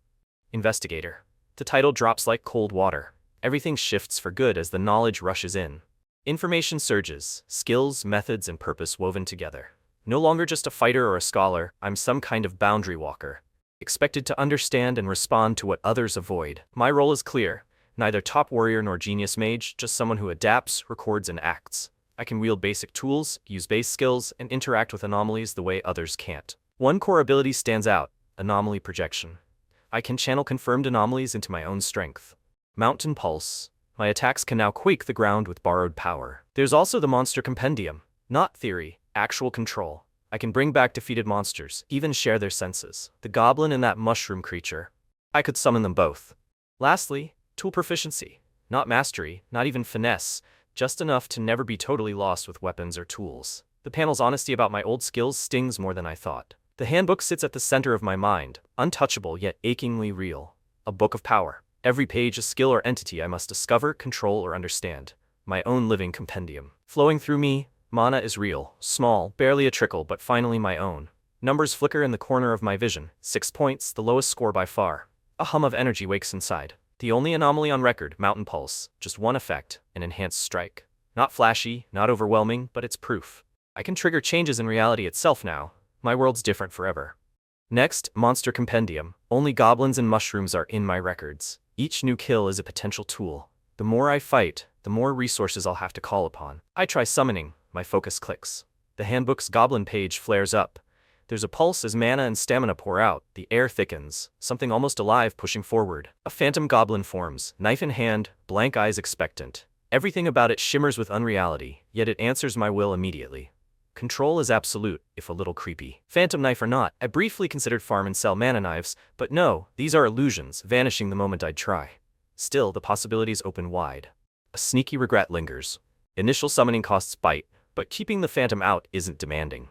Investigator. The title drops like cold water. Everything shifts for good as the knowledge rushes in. Information surges, skills, methods, and purpose woven together. No longer just a fighter or a scholar, I'm some kind of boundary walker. Expected to understand and respond to what others avoid. My role is clear. Neither top warrior nor genius mage, just someone who adapts, records, and acts. I can wield basic tools, use base skills, and interact with anomalies the way others can't. One core ability stands out, anomaly projection. I can channel confirmed anomalies into my own strength. Mountain Pulse. My attacks can now quake the ground with borrowed power. There's also the monster compendium. Not theory, actual control. I can bring back defeated monsters, even share their senses. The goblin and that mushroom creature. I could summon them both. Lastly, tool proficiency. Not mastery, not even finesse, just enough to never be totally lost with weapons or tools. The panel's honesty about my old skills stings more than I thought. The handbook sits at the center of my mind, untouchable yet achingly real. A book of power. Every page a skill or entity I must discover, control, or understand. My own living compendium. Flowing through me, mana is real, small, barely a trickle, but finally my own. Numbers flicker in the corner of my vision. 6 points, the lowest score by far. A hum of energy wakes inside. The only anomaly on record, Mountain Pulse. Just one effect, an enhanced strike. Not flashy, not overwhelming, but it's proof. I can trigger changes in reality itself now. My world's different forever. Next, Monster Compendium. Only goblins and mushrooms are in my records. Each new kill is a potential tool. The more I fight, the more resources I'll have to call upon. I try summoning, my focus clicks. The handbook's goblin page flares up. There's a pulse as mana and stamina pour out, the air thickens, something almost alive pushing forward. A phantom goblin forms, knife in hand, blank eyes expectant. Everything about it shimmers with unreality, yet it answers my will immediately. Control is absolute, if a little creepy. Phantom knife or not, I briefly considered farm and sell mana knives, but no, these are illusions, vanishing the moment I'd try. Still, the possibilities open wide. A sneaky regret lingers. Initial summoning costs bite, but keeping the phantom out isn't demanding.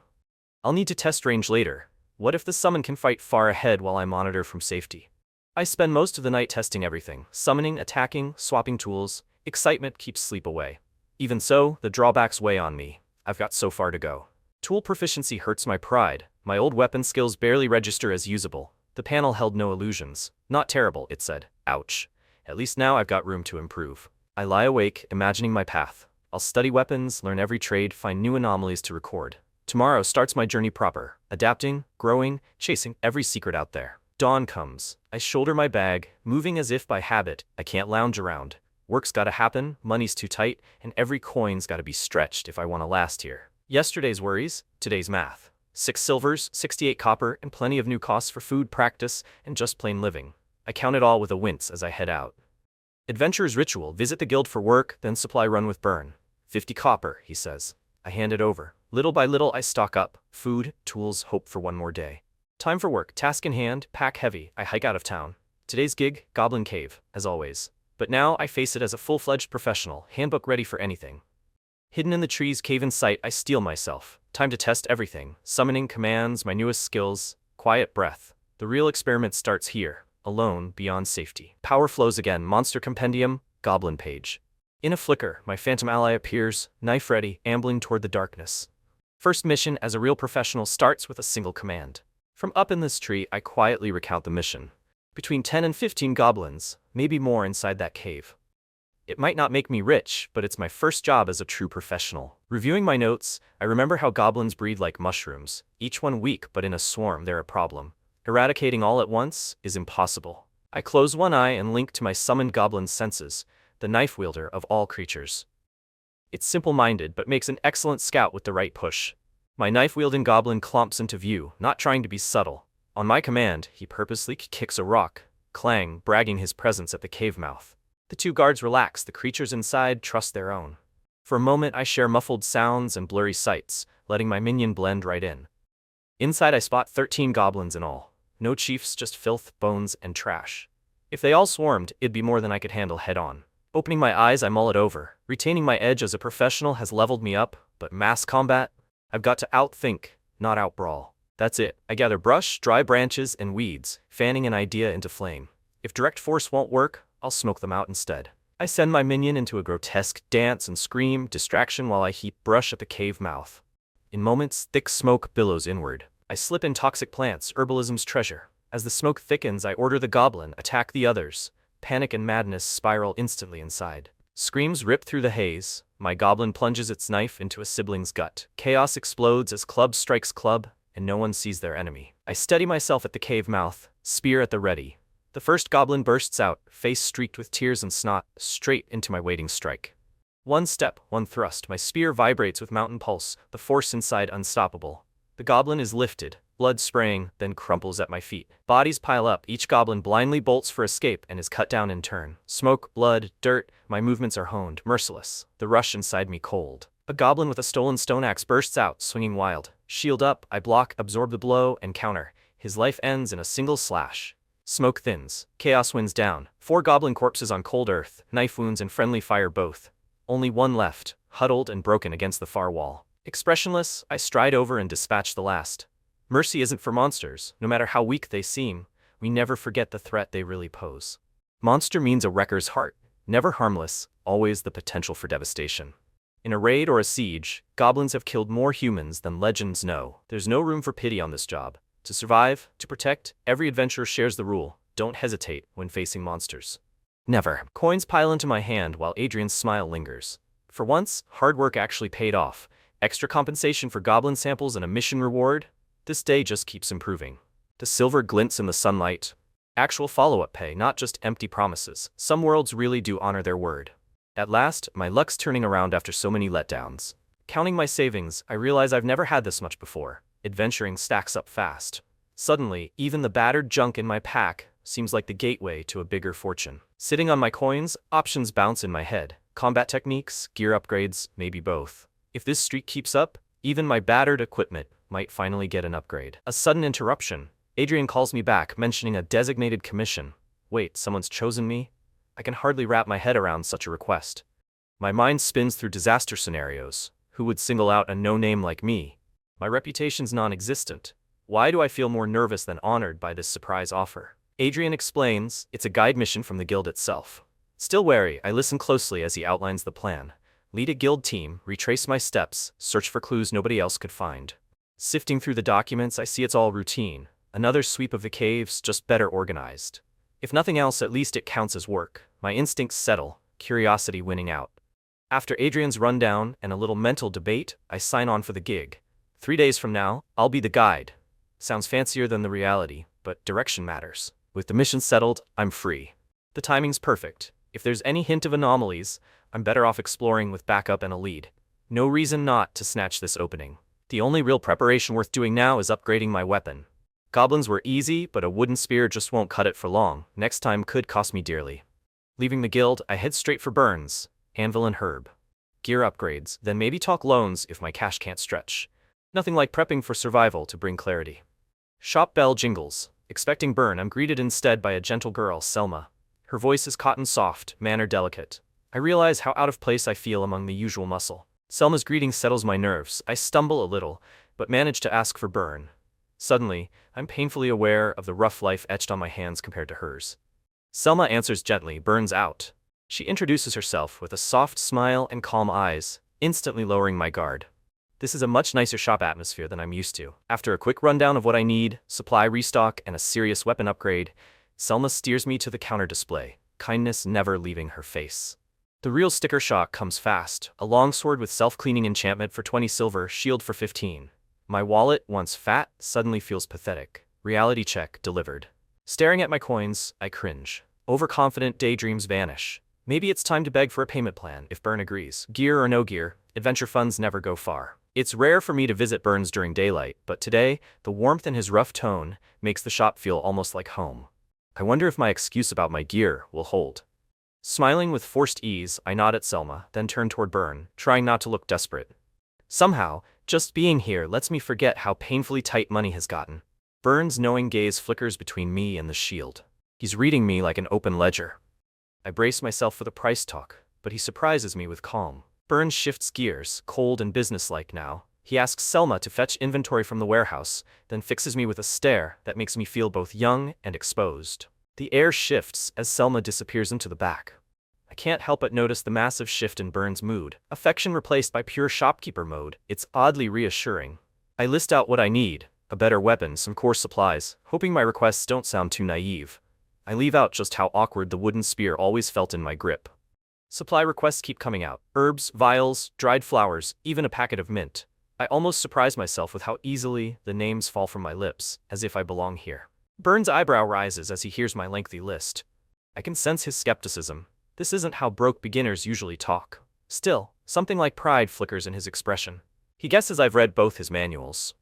I'll need to test range later. What if the summon can fight far ahead while I monitor from safety? I spend most of the night testing everything, summoning, attacking, swapping tools. Excitement keeps sleep away. Even so, the drawbacks weigh on me. I've got so far to go. Tool proficiency hurts my pride. My old weapon skills barely register as usable. The panel held no illusions. Not terrible, it said. Ouch. At least now I've got room to improve. I lie awake, imagining my path. I'll study weapons, learn every trade, find new anomalies to record. Tomorrow starts my journey proper, adapting, growing, chasing every secret out there. Dawn comes. I shoulder my bag, moving as if by habit. I can't lounge around. Work's gotta happen, money's too tight, and every coin's gotta be stretched if I wanna last here. Yesterday's worries, today's math. 6 silvers, 68 copper, and plenty of new costs for food, practice, and just plain living. I count it all with a wince as I head out. Adventurer's ritual, visit the guild for work, then supply run with burn. 50 copper, he says. I hand it over. Little by little I stock up. Food, tools, hope for one more day. Time for work, task in hand, pack heavy, I hike out of town. Today's gig, Goblin Cave, as always. But now I face it as a full-fledged professional, handbook ready for anything. Hidden in the trees, cave in sight, I steel myself. Time to test everything. Summoning commands, my newest skills. Quiet breath. The real experiment starts here, alone, beyond safety. Power flows again, monster compendium, goblin page. In a flicker, my phantom ally appears, knife ready, ambling toward the darkness. First mission as a real professional starts with a single command. From up in this tree, I quietly recount the mission. Between 10 and 15 goblins, maybe more inside that cave. It might not make me rich, but it's my first job as a true professional. Reviewing my notes, I remember how goblins breed like mushrooms, each one weak, but in a swarm they're a problem. Eradicating all at once is impossible. I close one eye and link to my summoned goblin's senses, the knife wielder of all creatures. It's simple-minded but makes an excellent scout with the right push. My knife-wielding goblin clomps into view, not trying to be subtle. On my command, he purposely kicks a rock. clang, bragging his presence at the cave mouth. The two guards relax, the creatures inside trust their own. For a moment I share muffled sounds and blurry sights, letting my minion blend right in. Inside I spot 13 goblins in all. No chiefs, just filth, bones, and trash. If they all swarmed, it'd be more than I could handle head-on. Opening my eyes, I mull it over. Retaining my edge as a professional has leveled me up, but mass combat? I've got to outthink, not outbrawl. That's it. I gather brush, dry branches, and weeds, fanning an idea into flame. If direct force won't work, I'll smoke them out instead. I send my minion into a grotesque dance and scream, distraction while I heap brush at the cave mouth. In moments, thick smoke billows inward. I slip in toxic plants, herbalism's treasure. As the smoke thickens, I order the goblin, attack the others. Panic and madness spiral instantly inside. Screams rip through the haze. My goblin plunges its knife into a sibling's gut. Chaos explodes as club strikes club, and no one sees their enemy. I steady myself at the cave mouth, spear at the ready. The first goblin bursts out, face streaked with tears and snot, straight into my waiting strike. One step, one thrust, my spear vibrates with mountain pulse, the force inside unstoppable. The goblin is lifted, blood spraying, then crumples at my feet. Bodies pile up, each goblin blindly bolts for escape and is cut down in turn. Smoke, blood, dirt, my movements are honed, merciless. The rush inside me cold. A goblin with a stolen stone axe bursts out, swinging wild. Shield up, I block, absorb the blow, and counter. His life ends in a single slash. Smoke thins. Chaos winds down. 4 goblin corpses on cold earth, knife wounds and friendly fire both. Only one left, huddled and broken against the far wall. Expressionless, I stride over and dispatch the last. Mercy isn't for monsters, no matter how weak they seem. We never forget the threat they really pose. Monster means a wrecker's heart. Never harmless, always the potential for devastation. In a raid or a siege, goblins have killed more humans than legends know. There's no room for pity on this job. To survive, to protect, every adventurer shares the rule. Don't hesitate when facing monsters. Never. Coins pile into my hand while Adrian's smile lingers. For once, hard work actually paid off. Extra compensation for goblin samples and a mission reward? This day just keeps improving. The silver glints in the sunlight. Actual follow-up pay, not just empty promises. Some worlds really do honor their word. At last, my luck's turning around after so many letdowns. Counting my savings, I realize I've never had this much before. Adventuring stacks up fast. Suddenly, even the battered junk in my pack seems like the gateway to a bigger fortune. Sitting on my coins, options bounce in my head. Combat techniques, gear upgrades, maybe both. If this streak keeps up, even my battered equipment might finally get an upgrade. A sudden interruption. Adrian calls me back, mentioning a designated commission. Wait, someone's chosen me? I can hardly wrap my head around such a request. My mind spins through disaster scenarios. Who would single out a no-name like me? My reputation's non-existent. Why do I feel more nervous than honored by this surprise offer? Adrian explains, it's a guide mission from the guild itself. Still wary, I listen closely as he outlines the plan. Lead a guild team, retrace my steps, search for clues nobody else could find. Sifting through the documents, I see it's all routine. Another sweep of the caves, just better organized. If nothing else, at least it counts as work. My instincts settle, curiosity winning out. After Adrian's rundown and a little mental debate, I sign on for the gig. 3 days from now, I'll be the guide. Sounds fancier than the reality, but direction matters. With the mission settled, I'm free. The timing's perfect. If there's any hint of anomalies, I'm better off exploring with backup and a lead. No reason not to snatch this opening. The only real preparation worth doing now is upgrading my weapon. Goblins were easy, but a wooden spear just won't cut it for long. Next time could cost me dearly. Leaving the guild, I head straight for Burns, Anvil and Herb. Gear upgrades, then maybe talk loans if my cash can't stretch. Nothing like prepping for survival to bring clarity. Shop bell jingles. Expecting Burn, I'm greeted instead by a gentle girl, Selma. Her voice is cotton soft, manner delicate. I realize how out of place I feel among the usual muscle. Selma's greeting settles my nerves. I stumble a little, but manage to ask for Burn. Suddenly, I'm painfully aware of the rough life etched on my hands compared to hers. Selma answers gently, Burn's out. She introduces herself with a soft smile and calm eyes, instantly lowering my guard. This is a much nicer shop atmosphere than I'm used to. After a quick rundown of what I need, supply restock, and a serious weapon upgrade, Selma steers me to the counter display, kindness never leaving her face. The real sticker shock comes fast, a longsword with self-cleaning enchantment for 20 silver, shield for 15. My wallet, once fat, suddenly feels pathetic. Reality check delivered. Staring at my coins, I cringe. Overconfident daydreams vanish. Maybe it's time to beg for a payment plan, if Burn agrees. Gear or no gear, adventure funds never go far. It's rare for me to visit Burns during daylight, but today, the warmth in his rough tone makes the shop feel almost like home. I wonder if my excuse about my gear will hold. Smiling with forced ease, I nod at Selma, then turn toward Burn, trying not to look desperate. Somehow, just being here lets me forget how painfully tight money has gotten. Burn's knowing gaze flickers between me and the shield. He's reading me like an open ledger. I brace myself for the price talk, but he surprises me with calm. Burn shifts gears, cold and businesslike now. He asks Selma to fetch inventory from the warehouse, then fixes me with a stare that makes me feel both young and exposed. The air shifts as Selma disappears into the back. I can't help but notice the massive shift in Burn's mood. Affection replaced by pure shopkeeper mode. It's oddly reassuring. I list out what I need: a better weapon, some core supplies, hoping my requests don't sound too naive. I leave out just how awkward the wooden spear always felt in my grip. Supply requests keep coming out: herbs, vials, dried flowers, even a packet of mint. I almost surprise myself with how easily the names fall from my lips, as if I belong here. Burn's eyebrow rises as he hears my lengthy list. I can sense his skepticism. This isn't how broke beginners usually talk. Still, something like pride flickers in his expression. He guesses I've read both his manuals.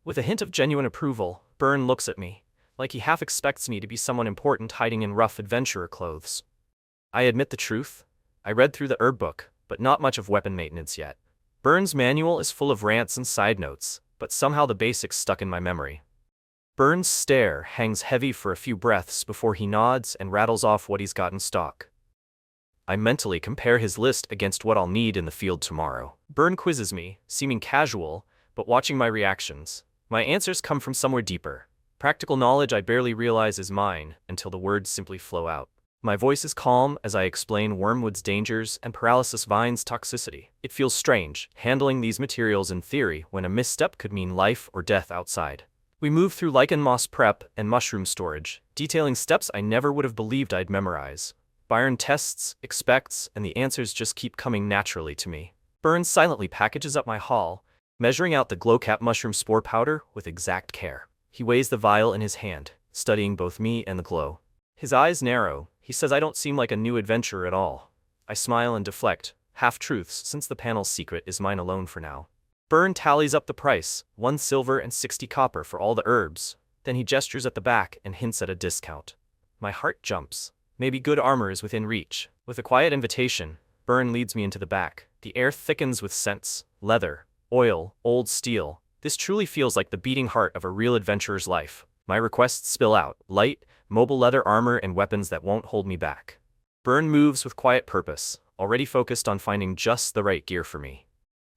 With a hint of genuine approval, Burn looks at me, like he half expects me to be someone important hiding in rough adventurer clothes. I admit the truth. I read through the herb book, but not much of weapon maintenance yet. Burn's manual is full of rants and side notes, but somehow the basics stuck in my memory. Burn's stare hangs heavy for a few breaths before he nods and rattles off what he's got in stock. I mentally compare his list against what I'll need in the field tomorrow. Burn quizzes me, seeming casual, but watching my reactions. My answers come from somewhere deeper. Practical knowledge I barely realize is mine until the words simply flow out. My voice is calm as I explain wormwood's dangers and paralysis vine's toxicity. It feels strange, handling these materials in theory when a misstep could mean life or death outside. We move through lichen moss prep and mushroom storage, detailing steps I never would have believed I'd memorize. Byron tests, expects, and the answers just keep coming naturally to me. Burn silently packages up my haul, measuring out the glowcap mushroom spore powder with exact care. He weighs the vial in his hand, studying both me and the glow. His eyes narrow. He says I don't seem like a new adventurer at all. I smile and deflect, half-truths since the panel's secret is mine alone for now. Burn tallies up the price, 1 silver and 60 copper for all the herbs. Then he gestures at the back and hints at a discount. My heart jumps. Maybe good armor is within reach. With a quiet invitation, Burn leads me into the back. The air thickens with scents: leather, oil, old steel. This truly feels like the beating heart of a real adventurer's life. My requests spill out: light, mobile leather armor and weapons that won't hold me back. Burn moves with quiet purpose, already focused on finding just the right gear for me.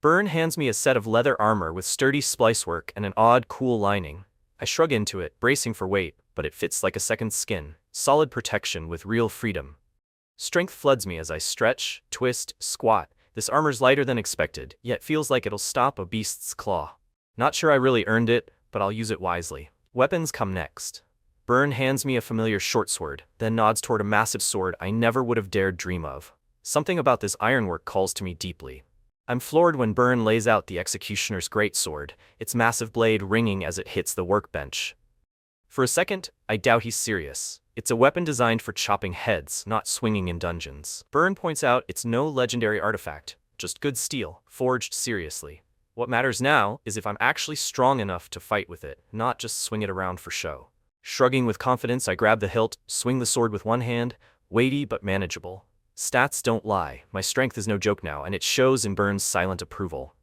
Burn hands me a set of leather armor with sturdy splice work and an odd, cool lining. I shrug into it, bracing for weight, but it fits like a second skin. Solid protection with real freedom. Strength floods me as I stretch, twist, squat. This armor's lighter than expected, yet feels like it'll stop a beast's claw. Not sure I really earned it, but I'll use it wisely. Weapons come next. Burn hands me a familiar short sword, then nods toward a massive sword I never would have dared dream of. Something about this ironwork calls to me deeply. I'm floored when Burn lays out the executioner's greatsword, its massive blade ringing as it hits the workbench. For a second, I doubt he's serious. It's a weapon designed for chopping heads, not swinging in dungeons. Burn points out it's no legendary artifact, just good steel, forged seriously. What matters now is if I'm actually strong enough to fight with it, not just swing it around for show. Shrugging with confidence, I grab the hilt, swing the sword with one hand, weighty but manageable. Stats don't lie, my strength is no joke now, and it shows in Burn's silent approval.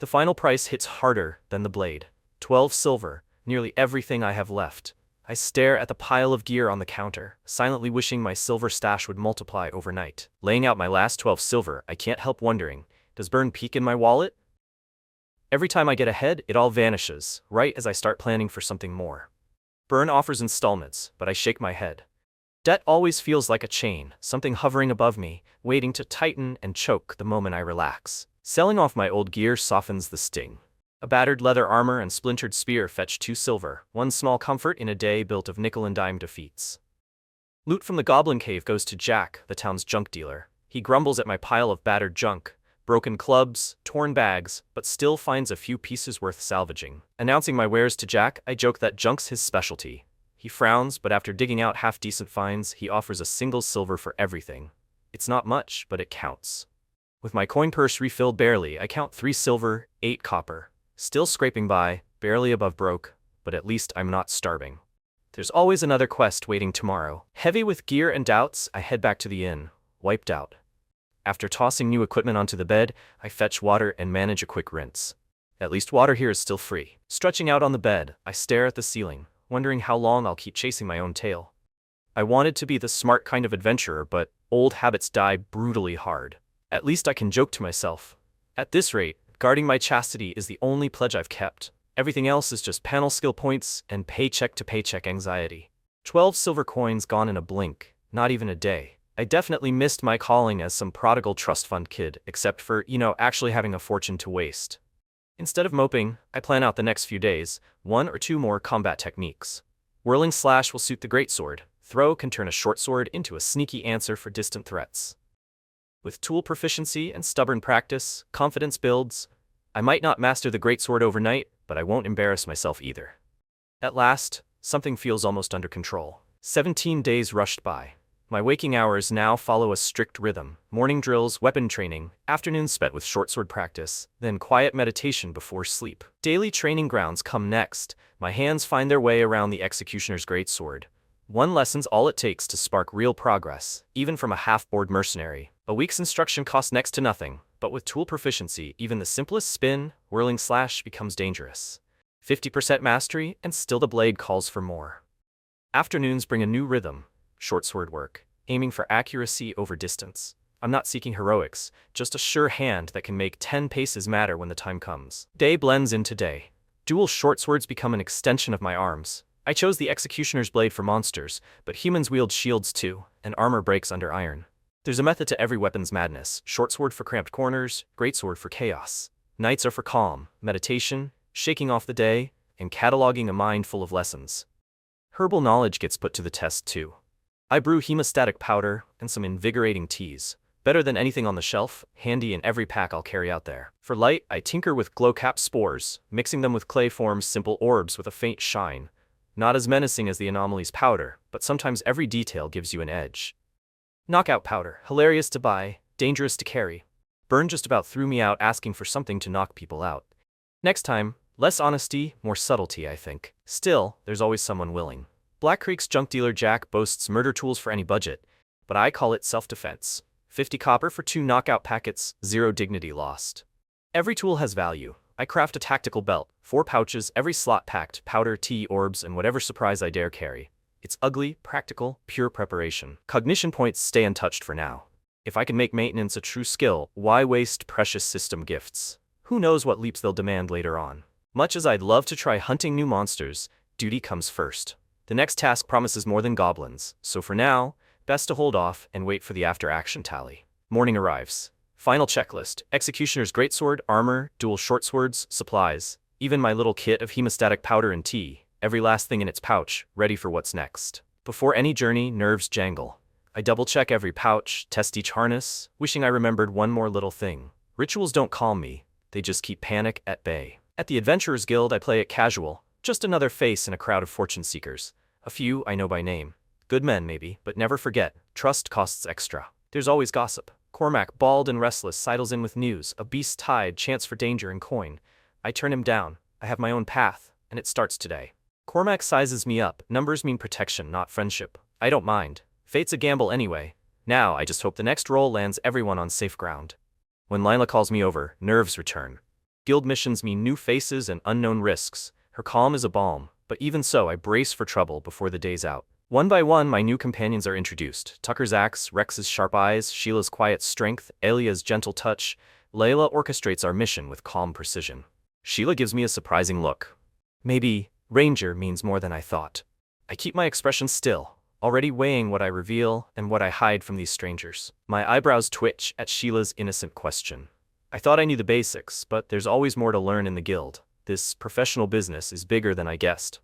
The final price hits harder than the blade. 12 silver, nearly everything I have left. I stare at the pile of gear on the counter, silently wishing my silver stash would multiply overnight. Laying out my last 12 silver, I can't help wondering, does Burn peek in my wallet? Every time I get ahead, it all vanishes, right as I start planning for something more. Burn offers installments, but I shake my head. Debt always feels like a chain, something hovering above me, waiting to tighten and choke the moment I relax. Selling off my old gear softens the sting. A battered leather armor and splintered spear fetch 2 silver, one small comfort in a day built of nickel and dime defeats. Loot from the goblin cave goes to Jack, the town's junk dealer. He grumbles at my pile of battered junk, broken clubs, torn bags, but still finds a few pieces worth salvaging. Announcing my wares to Jack, I joke that junk's his specialty. He frowns, but after digging out half-decent finds, he offers a single silver for everything. It's not much, but it counts. With my coin purse refilled barely, I count 3 silver, 8 copper. Still scraping by, barely above broke, but at least I'm not starving. There's always another quest waiting tomorrow. Heavy with gear and doubts, I head back to the inn, wiped out. After tossing new equipment onto the bed, I fetch water and manage a quick rinse. At least water here is still free. Stretching out on the bed, I stare at the ceiling, wondering how long I'll keep chasing my own tail. I wanted to be the smart kind of adventurer, but old habits die brutally hard. At least I can joke to myself. At this rate, guarding my chastity is the only pledge I've kept. Everything else is just panel skill points and paycheck-to-paycheck anxiety. 12 silver coins gone in a blink, not even a day. I definitely missed my calling as some prodigal trust fund kid, except for, actually having a fortune to waste. Instead of moping, I plan out the next few days, 1 or 2 more combat techniques. Whirling slash will suit the greatsword. Throw can turn a short sword into a sneaky answer for distant threats. With tool proficiency and stubborn practice, confidence builds. I might not master the greatsword overnight, but I won't embarrass myself either. At last, something feels almost under control. 17 days rushed by. My waking hours now follow a strict rhythm. Morning drills, weapon training, afternoons spent with short sword practice, then quiet meditation before sleep. Daily training grounds come next. My hands find their way around the executioner's greatsword. One lesson's all it takes to spark real progress, even from a half-bored mercenary. A week's instruction costs next to nothing, but with tool proficiency, even the simplest spin, whirling slash becomes dangerous. 50% mastery, and still the blade calls for more. Afternoons bring a new rhythm. Short sword work, aiming for accuracy over distance. I'm not seeking heroics, just a sure hand that can make 10 paces matter when the time comes. Day blends into day. Dual short swords become an extension of my arms. I chose the executioner's blade for monsters, but humans wield shields too, and armor breaks under iron. There's a method to every weapon's madness. Short sword for cramped corners, greatsword for chaos. Nights are for calm, meditation, shaking off the day, and cataloging a mind full of lessons. Herbal knowledge gets put to the test too. I brew hemostatic powder and some invigorating teas. Better than anything on the shelf, handy in every pack I'll carry out there. For light, I tinker with glowcap spores, mixing them with clay forms simple orbs with a faint shine. Not as menacing as the anomaly's powder, but sometimes every detail gives you an edge. Knockout powder, hilarious to buy, dangerous to carry. Burn just about threw me out asking for something to knock people out. Next time, less honesty, more subtlety, I think. Still, there's always someone willing. Black Creek's junk dealer Jack boasts murder tools for any budget, but I call it self-defense. 50 copper for 2 knockout packets, 0 dignity lost. Every tool has value. I craft a tactical belt, 4 pouches, every slot packed, powder, tea, orbs, and whatever surprise I dare carry. It's ugly, practical, pure preparation. Cognition points stay untouched for now. If I can make maintenance a true skill, why waste precious system gifts? Who knows what leaps they'll demand later on. Much as I'd love to try hunting new monsters, duty comes first. The next task promises more than goblins, so for now, best to hold off and wait for the after-action tally. Morning arrives. Final checklist: executioner's greatsword, armor, dual short swords, supplies, even my little kit of hemostatic powder and tea, every last thing in its pouch, ready for what's next. Before any journey, nerves jangle. I double-check every pouch, test each harness, wishing I remembered one more little thing. Rituals don't calm me, they just keep panic at bay. At the Adventurers Guild I play it casual, just another face in a crowd of fortune seekers. A few I know by name. Good men maybe, but never forget, trust costs extra. There's always gossip. Cormac, bald and restless, sidles in with news, a beast tide, chance for danger and coin. I turn him down. I have my own path, and it starts today. Cormac sizes me up. Numbers mean protection, not friendship. I don't mind. Fate's a gamble anyway. Now I just hope the next roll lands everyone on safe ground. When Lila calls me over, nerves return. Guild missions mean new faces and unknown risks. Her calm is a balm, but even so I brace for trouble before the day's out. One by one my new companions are introduced. Tucker's axe, Rex's sharp eyes, Sheila's quiet strength, Elia's gentle touch. Layla orchestrates our mission with calm precision. Sheila gives me a surprising look. Maybe Ranger means more than I thought. I keep my expression still, already weighing what I reveal and what I hide from these strangers. My eyebrows twitch at Sheila's innocent question. I thought I knew the basics, but there's always more to learn in the guild. This professional business is bigger than I guessed.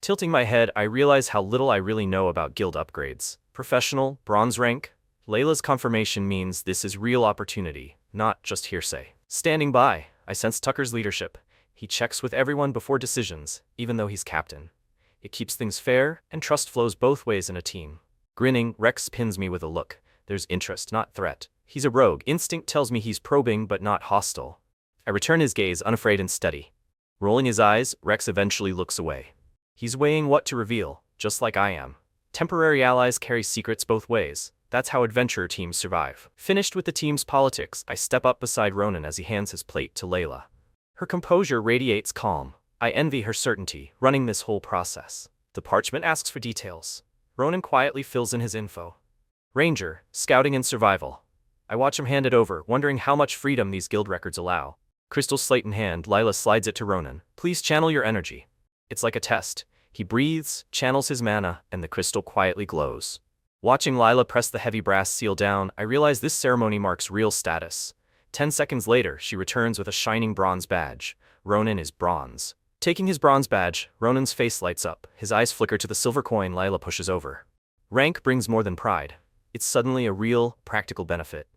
Tilting my head, I realize how little I really know about guild upgrades. Professional, bronze rank. Layla's confirmation means this is real opportunity, not just hearsay. Standing by, I sense Tucker's leadership. He checks with everyone before decisions, even though he's captain. It keeps things fair, and trust flows both ways in a team. Grinning, Rex pins me with a look. There's interest, not threat. He's a rogue. Instinct tells me he's probing but not hostile. I return his gaze, unafraid and steady. Rolling his eyes, Rex eventually looks away. He's weighing what to reveal, just like I am. Temporary allies carry secrets both ways. That's how adventurer teams survive. Finished with the team's politics, I step up beside Ronan as he hands his plate to Layla. Her composure radiates calm. I envy her certainty, running this whole process. The parchment asks for details. Ronan quietly fills in his info. Ranger, scouting and survival. I watch him hand it over, wondering how much freedom these guild records allow. Crystal slate in hand, Layla slides it to Ronan. Please channel your energy. It's like a test. He breathes, channels his mana, and the crystal quietly glows. Watching Layla press the heavy brass seal down, I realize this ceremony marks real status. 10 seconds later, she returns with a shining bronze badge. Ronan is bronze. Taking his bronze badge, Ronan's face lights up. His eyes flicker to the silver coin Layla pushes over. Rank brings more than pride. It's suddenly a real, practical benefit.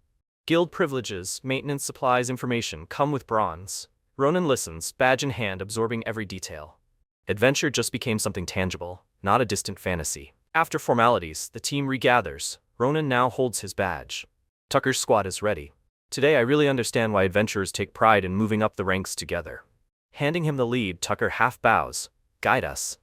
Guild privileges, maintenance supplies, information come with bronze. Ronan listens, badge in hand, absorbing every detail. Adventure just became something tangible, not a distant fantasy. After formalities, the team regathers. Ronan now holds his badge. Tucker's squad is ready. Today I really understand why adventurers take pride in moving up the ranks together. Handing him the lead, Tucker half bows. Guide us.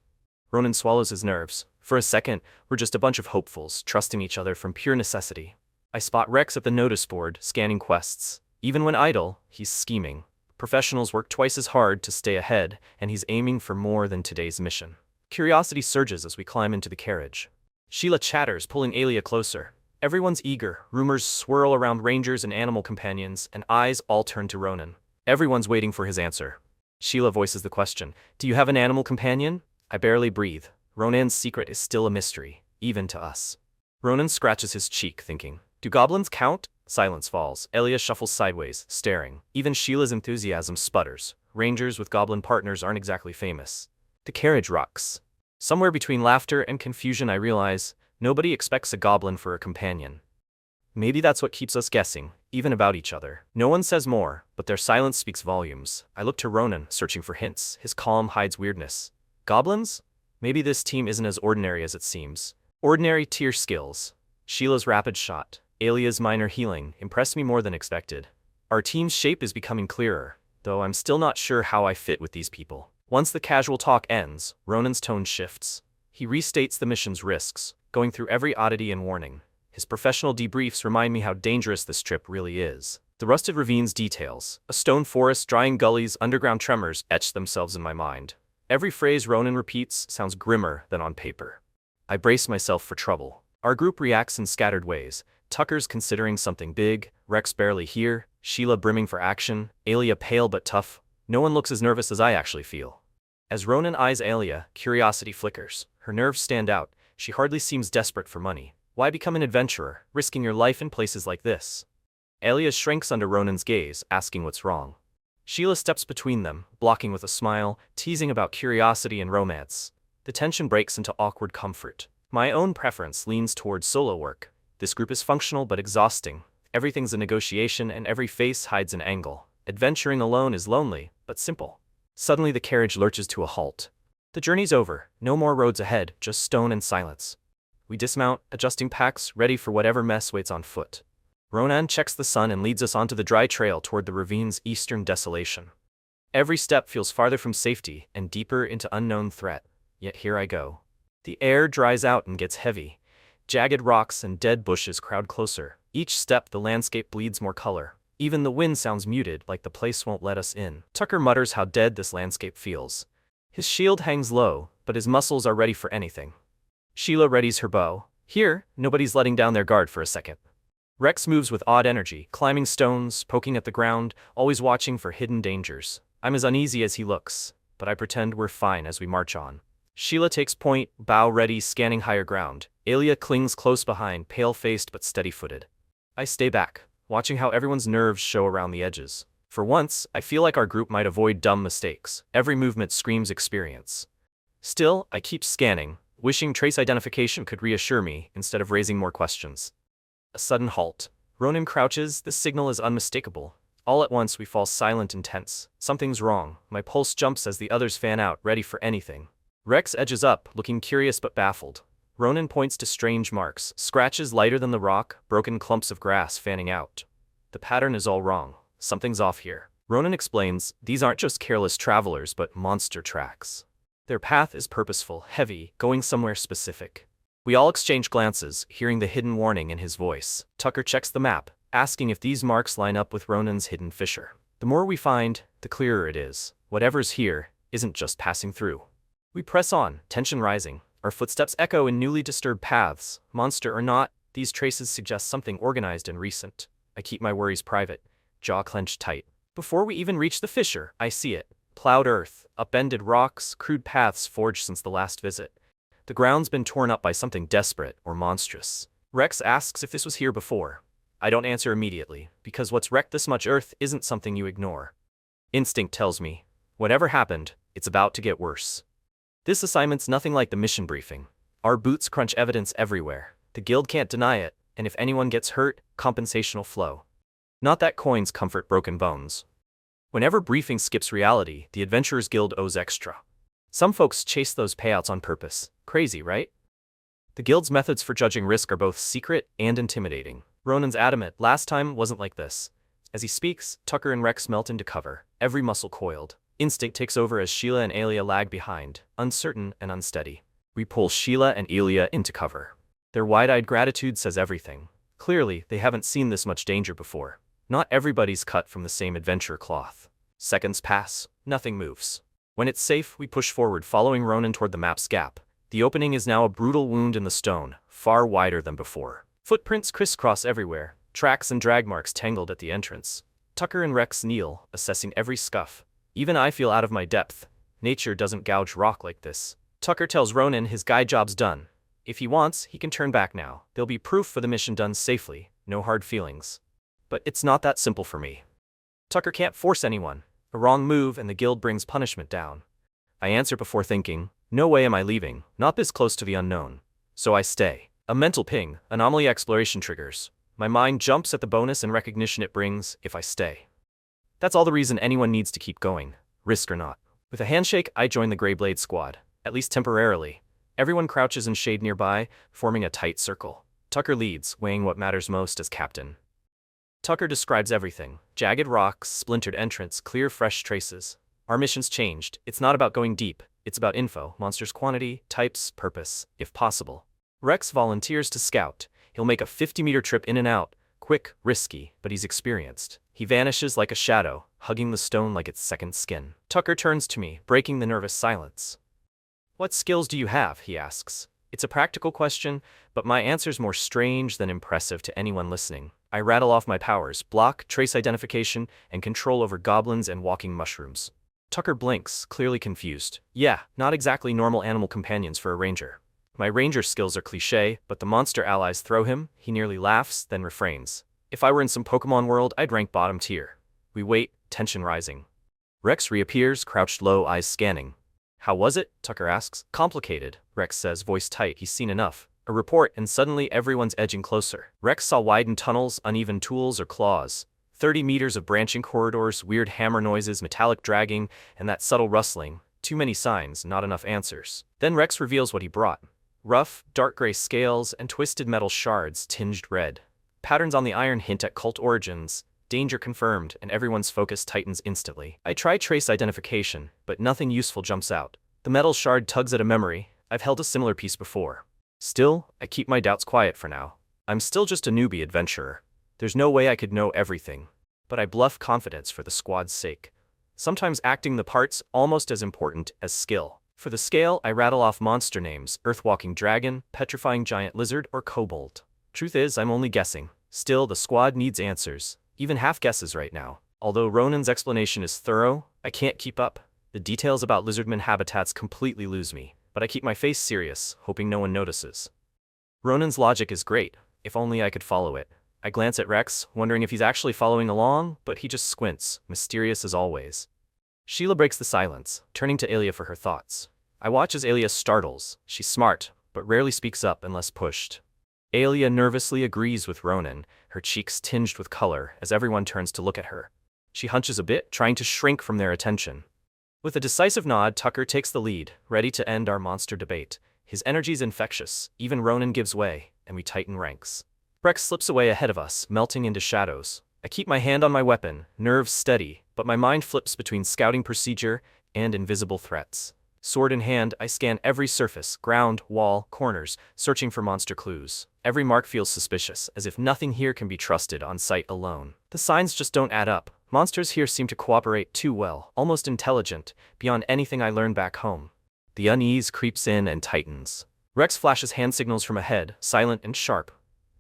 Ronan swallows his nerves. For a second, we're just a bunch of hopefuls, trusting each other from pure necessity. I spot Rex at the notice board, scanning quests. Even when idle, he's scheming. Professionals work twice as hard to stay ahead, and he's aiming for more than today's mission. Curiosity surges as we climb into the carriage. Sheila chatters, pulling Alia closer. Everyone's eager, rumors swirl around rangers and animal companions, and eyes all turn to Ronan. Everyone's waiting for his answer. Sheila voices the question, "Do you have an animal companion?" I barely breathe. Ronan's secret is still a mystery, even to us. Ronan scratches his cheek, thinking, "Do goblins count?" Silence falls. Elia shuffles sideways, staring. Even Sheila's enthusiasm sputters. Rangers with goblin partners aren't exactly famous. The carriage rocks. Somewhere between laughter and confusion I realize, nobody expects a goblin for a companion. Maybe that's what keeps us guessing, even about each other. No one says more, but their silence speaks volumes. I look to Ronan, searching for hints. His calm hides weirdness. Goblins? Maybe this team isn't as ordinary as it seems. Ordinary tier skills. Sheila's rapid shot, Alia's minor healing, impressed me more than expected. Our team's shape is becoming clearer, though I'm still not sure how I fit with these people. Once the casual talk ends, Ronan's tone shifts. He restates the mission's risks, going through every oddity and warning. His professional debriefs remind me how dangerous this trip really is. The rusted ravines details, a stone forest, drying gullies, underground tremors etch themselves in my mind. Every phrase Ronan repeats sounds grimmer than on paper. I brace myself for trouble. Our group reacts in scattered ways. Tucker's considering something big, Rex barely here, Sheila brimming for action, Alia pale but tough. No one looks as nervous as I actually feel. As Ronan eyes Alia, curiosity flickers. Her nerves stand out. She hardly seems desperate for money. Why become an adventurer, risking your life in places like this? Alia shrinks under Ronan's gaze, asking what's wrong. Sheila steps between them, blocking with a smile, teasing about curiosity and romance. The tension breaks into awkward comfort. My own preference leans towards solo work. This group is functional but exhausting. Everything's a negotiation and every face hides an angle. Adventuring alone is lonely, but simple. Suddenly the carriage lurches to a halt. The journey's over, no more roads ahead, just stone and silence. We dismount, adjusting packs, ready for whatever mess waits on foot. Ronan checks the sun and leads us onto the dry trail toward the ravine's eastern desolation. Every step feels farther from safety and deeper into unknown threat, yet here I go. The air dries out and gets heavy. Jagged rocks and dead bushes crowd closer. Each step the landscape bleeds more color. Even the wind sounds muted, like the place won't let us in. Tucker mutters how dead this landscape feels. His shield hangs low, but his muscles are ready for anything. Sheila readies her bow. Here, nobody's letting down their guard for a second. Rex moves with odd energy, climbing stones, poking at the ground, always watching for hidden dangers. I'm as uneasy as he looks, but I pretend we're fine as we march on. Sheila takes point, bow ready, scanning higher ground. Alia clings close behind, pale-faced but steady-footed. I stay back, watching how everyone's nerves show around the edges. For once, I feel like our group might avoid dumb mistakes. Every movement screams experience. Still, I keep scanning, wishing trace identification could reassure me instead of raising more questions. A sudden halt. Ronan crouches, the signal is unmistakable. All at once we fall silent and tense. Something's wrong. My pulse jumps as the others fan out, ready for anything. Rex edges up, looking curious but baffled. Ronan points to strange marks, scratches lighter than the rock, broken clumps of grass fanning out. The pattern is all wrong. Something's off here. Ronan explains, these aren't just careless travelers but monster tracks. Their path is purposeful, heavy, going somewhere specific. We all exchange glances, hearing the hidden warning in his voice. Tucker checks the map, asking if these marks line up with Ronan's hidden fissure. The more we find, the clearer it is. Whatever's here isn't just passing through. We press on, tension rising. Our footsteps echo in newly disturbed paths. Monster or not, these traces suggest something organized and recent. I keep my worries private, jaw clenched tight. Before we even reach the fissure, I see it. Plowed earth, upended rocks, crude paths forged since the last visit. The ground's been torn up by something desperate or monstrous. Rex asks if this was here before. I don't answer immediately, because what's wrecked this much earth isn't something you ignore. Instinct tells me, whatever happened, it's about to get worse. This assignment's nothing like the mission briefing. Our boots crunch evidence everywhere. The guild can't deny it, and if anyone gets hurt, compensational flow. Not that coins comfort broken bones. Whenever briefing skips reality, the Adventurers Guild owes extra. Some folks chase those payouts on purpose. Crazy, right? The guild's methods for judging risk are both secret and intimidating. Ronan's adamant, last time wasn't like this. As he speaks, Tucker and Rex melt into cover, every muscle coiled. Instinct takes over as Sheila and Alia lag behind, uncertain and unsteady. We pull Sheila and Alia into cover. Their wide-eyed gratitude says everything. Clearly, they haven't seen this much danger before. Not everybody's cut from the same adventure cloth. Seconds pass, nothing moves. When it's safe, we push forward, following Ronan toward the map's gap. The opening is now a brutal wound in the stone, far wider than before. Footprints crisscross everywhere, tracks and drag marks tangled at the entrance. Tucker and Rex kneel, assessing every scuff. Even I feel out of my depth. Nature doesn't gouge rock like this. Tucker tells Ronan his guide job's done. If he wants, he can turn back now. There'll be proof for the mission done safely, no hard feelings. But it's not that simple for me. Tucker can't force anyone. A wrong move and the guild brings punishment down. I answer before thinking, no way am I leaving, not this close to the unknown. So I stay. A mental ping, anomaly exploration triggers. My mind jumps at the bonus and recognition it brings if I stay. That's all the reason anyone needs to keep going, risk or not. With a handshake, I join the Greyblade squad, at least temporarily. Everyone crouches in shade nearby, forming a tight circle. Tucker leads, weighing what matters most as captain. Tucker describes everything. Jagged rocks, splintered entrance, clear fresh traces. Our mission's changed. It's not about going deep. It's about info, monsters quantity, types, purpose, if possible. Rex volunteers to scout. He'll make a 50-meter trip in and out. Quick, risky, but he's experienced. He vanishes like a shadow, hugging the stone like its second skin. Tucker turns to me, breaking the nervous silence. What skills do you have? He asks. It's a practical question, but my answer's more strange than impressive to anyone listening. I rattle off my powers: block, trace identification, and control over goblins and walking mushrooms. Tucker blinks, clearly confused. Yeah, not exactly normal animal companions for a ranger. My ranger skills are cliché, but the monster allies throw him. He nearly laughs, then refrains. If I were in some Pokemon world, I'd rank bottom tier. We wait, tension rising. Rex reappears, crouched low, eyes scanning. How was it? Tucker asks. Complicated, Rex says, voice tight. He's seen enough. A report, and suddenly everyone's edging closer. Rex saw widened tunnels, uneven tools or claws. 30 meters of branching corridors, weird hammer noises, metallic dragging, and that subtle rustling. Too many signs, not enough answers. Then Rex reveals what he brought. Rough, dark gray scales and twisted metal shards tinged red. Patterns on the iron hint at cult origins. Danger confirmed, and everyone's focus tightens instantly. I try trace identification, but nothing useful jumps out. The metal shard tugs at a memory. I've held a similar piece before. Still, I keep my doubts quiet for now. I'm still just a newbie adventurer. There's no way I could know everything. But I bluff confidence for the squad's sake. Sometimes acting the part's almost as important as skill. For the scale, I rattle off monster names: earthwalking dragon, petrifying giant lizard, or kobold. Truth is, I'm only guessing. Still, the squad needs answers. Even half guesses right now. Although Ronan's explanation is thorough, I can't keep up. The details about lizardman habitats completely lose me. But I keep my face serious, hoping no one notices. Ronan's logic is great. If only I could follow it. I glance at Rex, wondering if he's actually following along, but he just squints, mysterious as always. Sheila breaks the silence, turning to Alia for her thoughts. I watch as Alia startles. She's smart, but rarely speaks up unless pushed. Alia nervously agrees with Ronan, her cheeks tinged with color as everyone turns to look at her. She hunches a bit, trying to shrink from their attention. With a decisive nod, Tucker takes the lead, ready to end our monster debate. His energy's infectious. Even Ronan gives way, and we tighten ranks. Rex slips away ahead of us, melting into shadows. I keep my hand on my weapon, nerves steady, but my mind flips between scouting procedure and invisible threats. Sword in hand, I scan every surface, ground, wall, corners, searching for monster clues. Every mark feels suspicious, as if nothing here can be trusted on sight alone. The signs just don't add up. Monsters here seem to cooperate too well, almost intelligent, beyond anything I learned back home. The unease creeps in and tightens. Rex flashes hand signals from ahead, silent and sharp.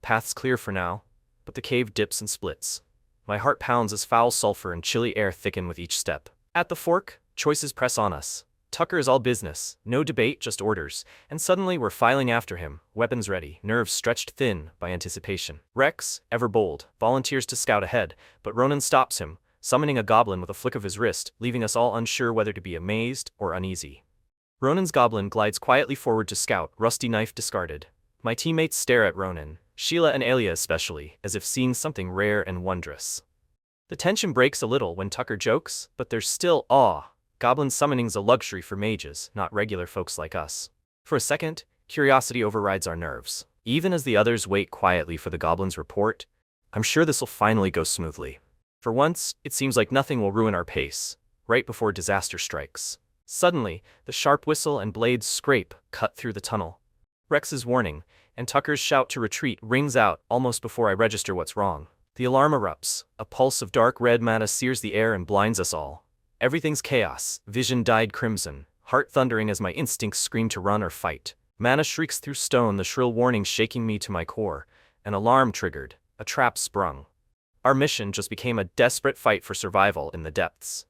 Path's clear for now, but the cave dips and splits. My heart pounds as foul sulfur and chilly air thicken with each step. At the fork, choices press on us. Tucker is all business, no debate, just orders, and suddenly we're filing after him, weapons ready, nerves stretched thin by anticipation. Rex, ever bold, volunteers to scout ahead, but Ronan stops him, summoning a goblin with a flick of his wrist, leaving us all unsure whether to be amazed or uneasy. Ronan's goblin glides quietly forward to scout, rusty knife discarded. My teammates stare at Ronan, Sheila and Alia especially, as if seeing something rare and wondrous. The tension breaks a little when Tucker jokes, but there's still awe. Goblin summoning's a luxury for mages, not regular folks like us. For a second, curiosity overrides our nerves. Even as the others wait quietly for the goblin's report, I'm sure this'll finally go smoothly. For once, it seems like nothing will ruin our pace, right before disaster strikes. Suddenly, the sharp whistle and blades scrape, cut through the tunnel. Rex's warning, and Tucker's shout to retreat rings out almost before I register what's wrong. The alarm erupts. A pulse of dark red mana sears the air and blinds us all. Everything's chaos, vision dyed crimson, heart thundering as my instincts scream to run or fight. Mana shrieks through stone, the shrill warning shaking me to my core. An alarm triggered, a trap sprung. Our mission just became a desperate fight for survival in the depths.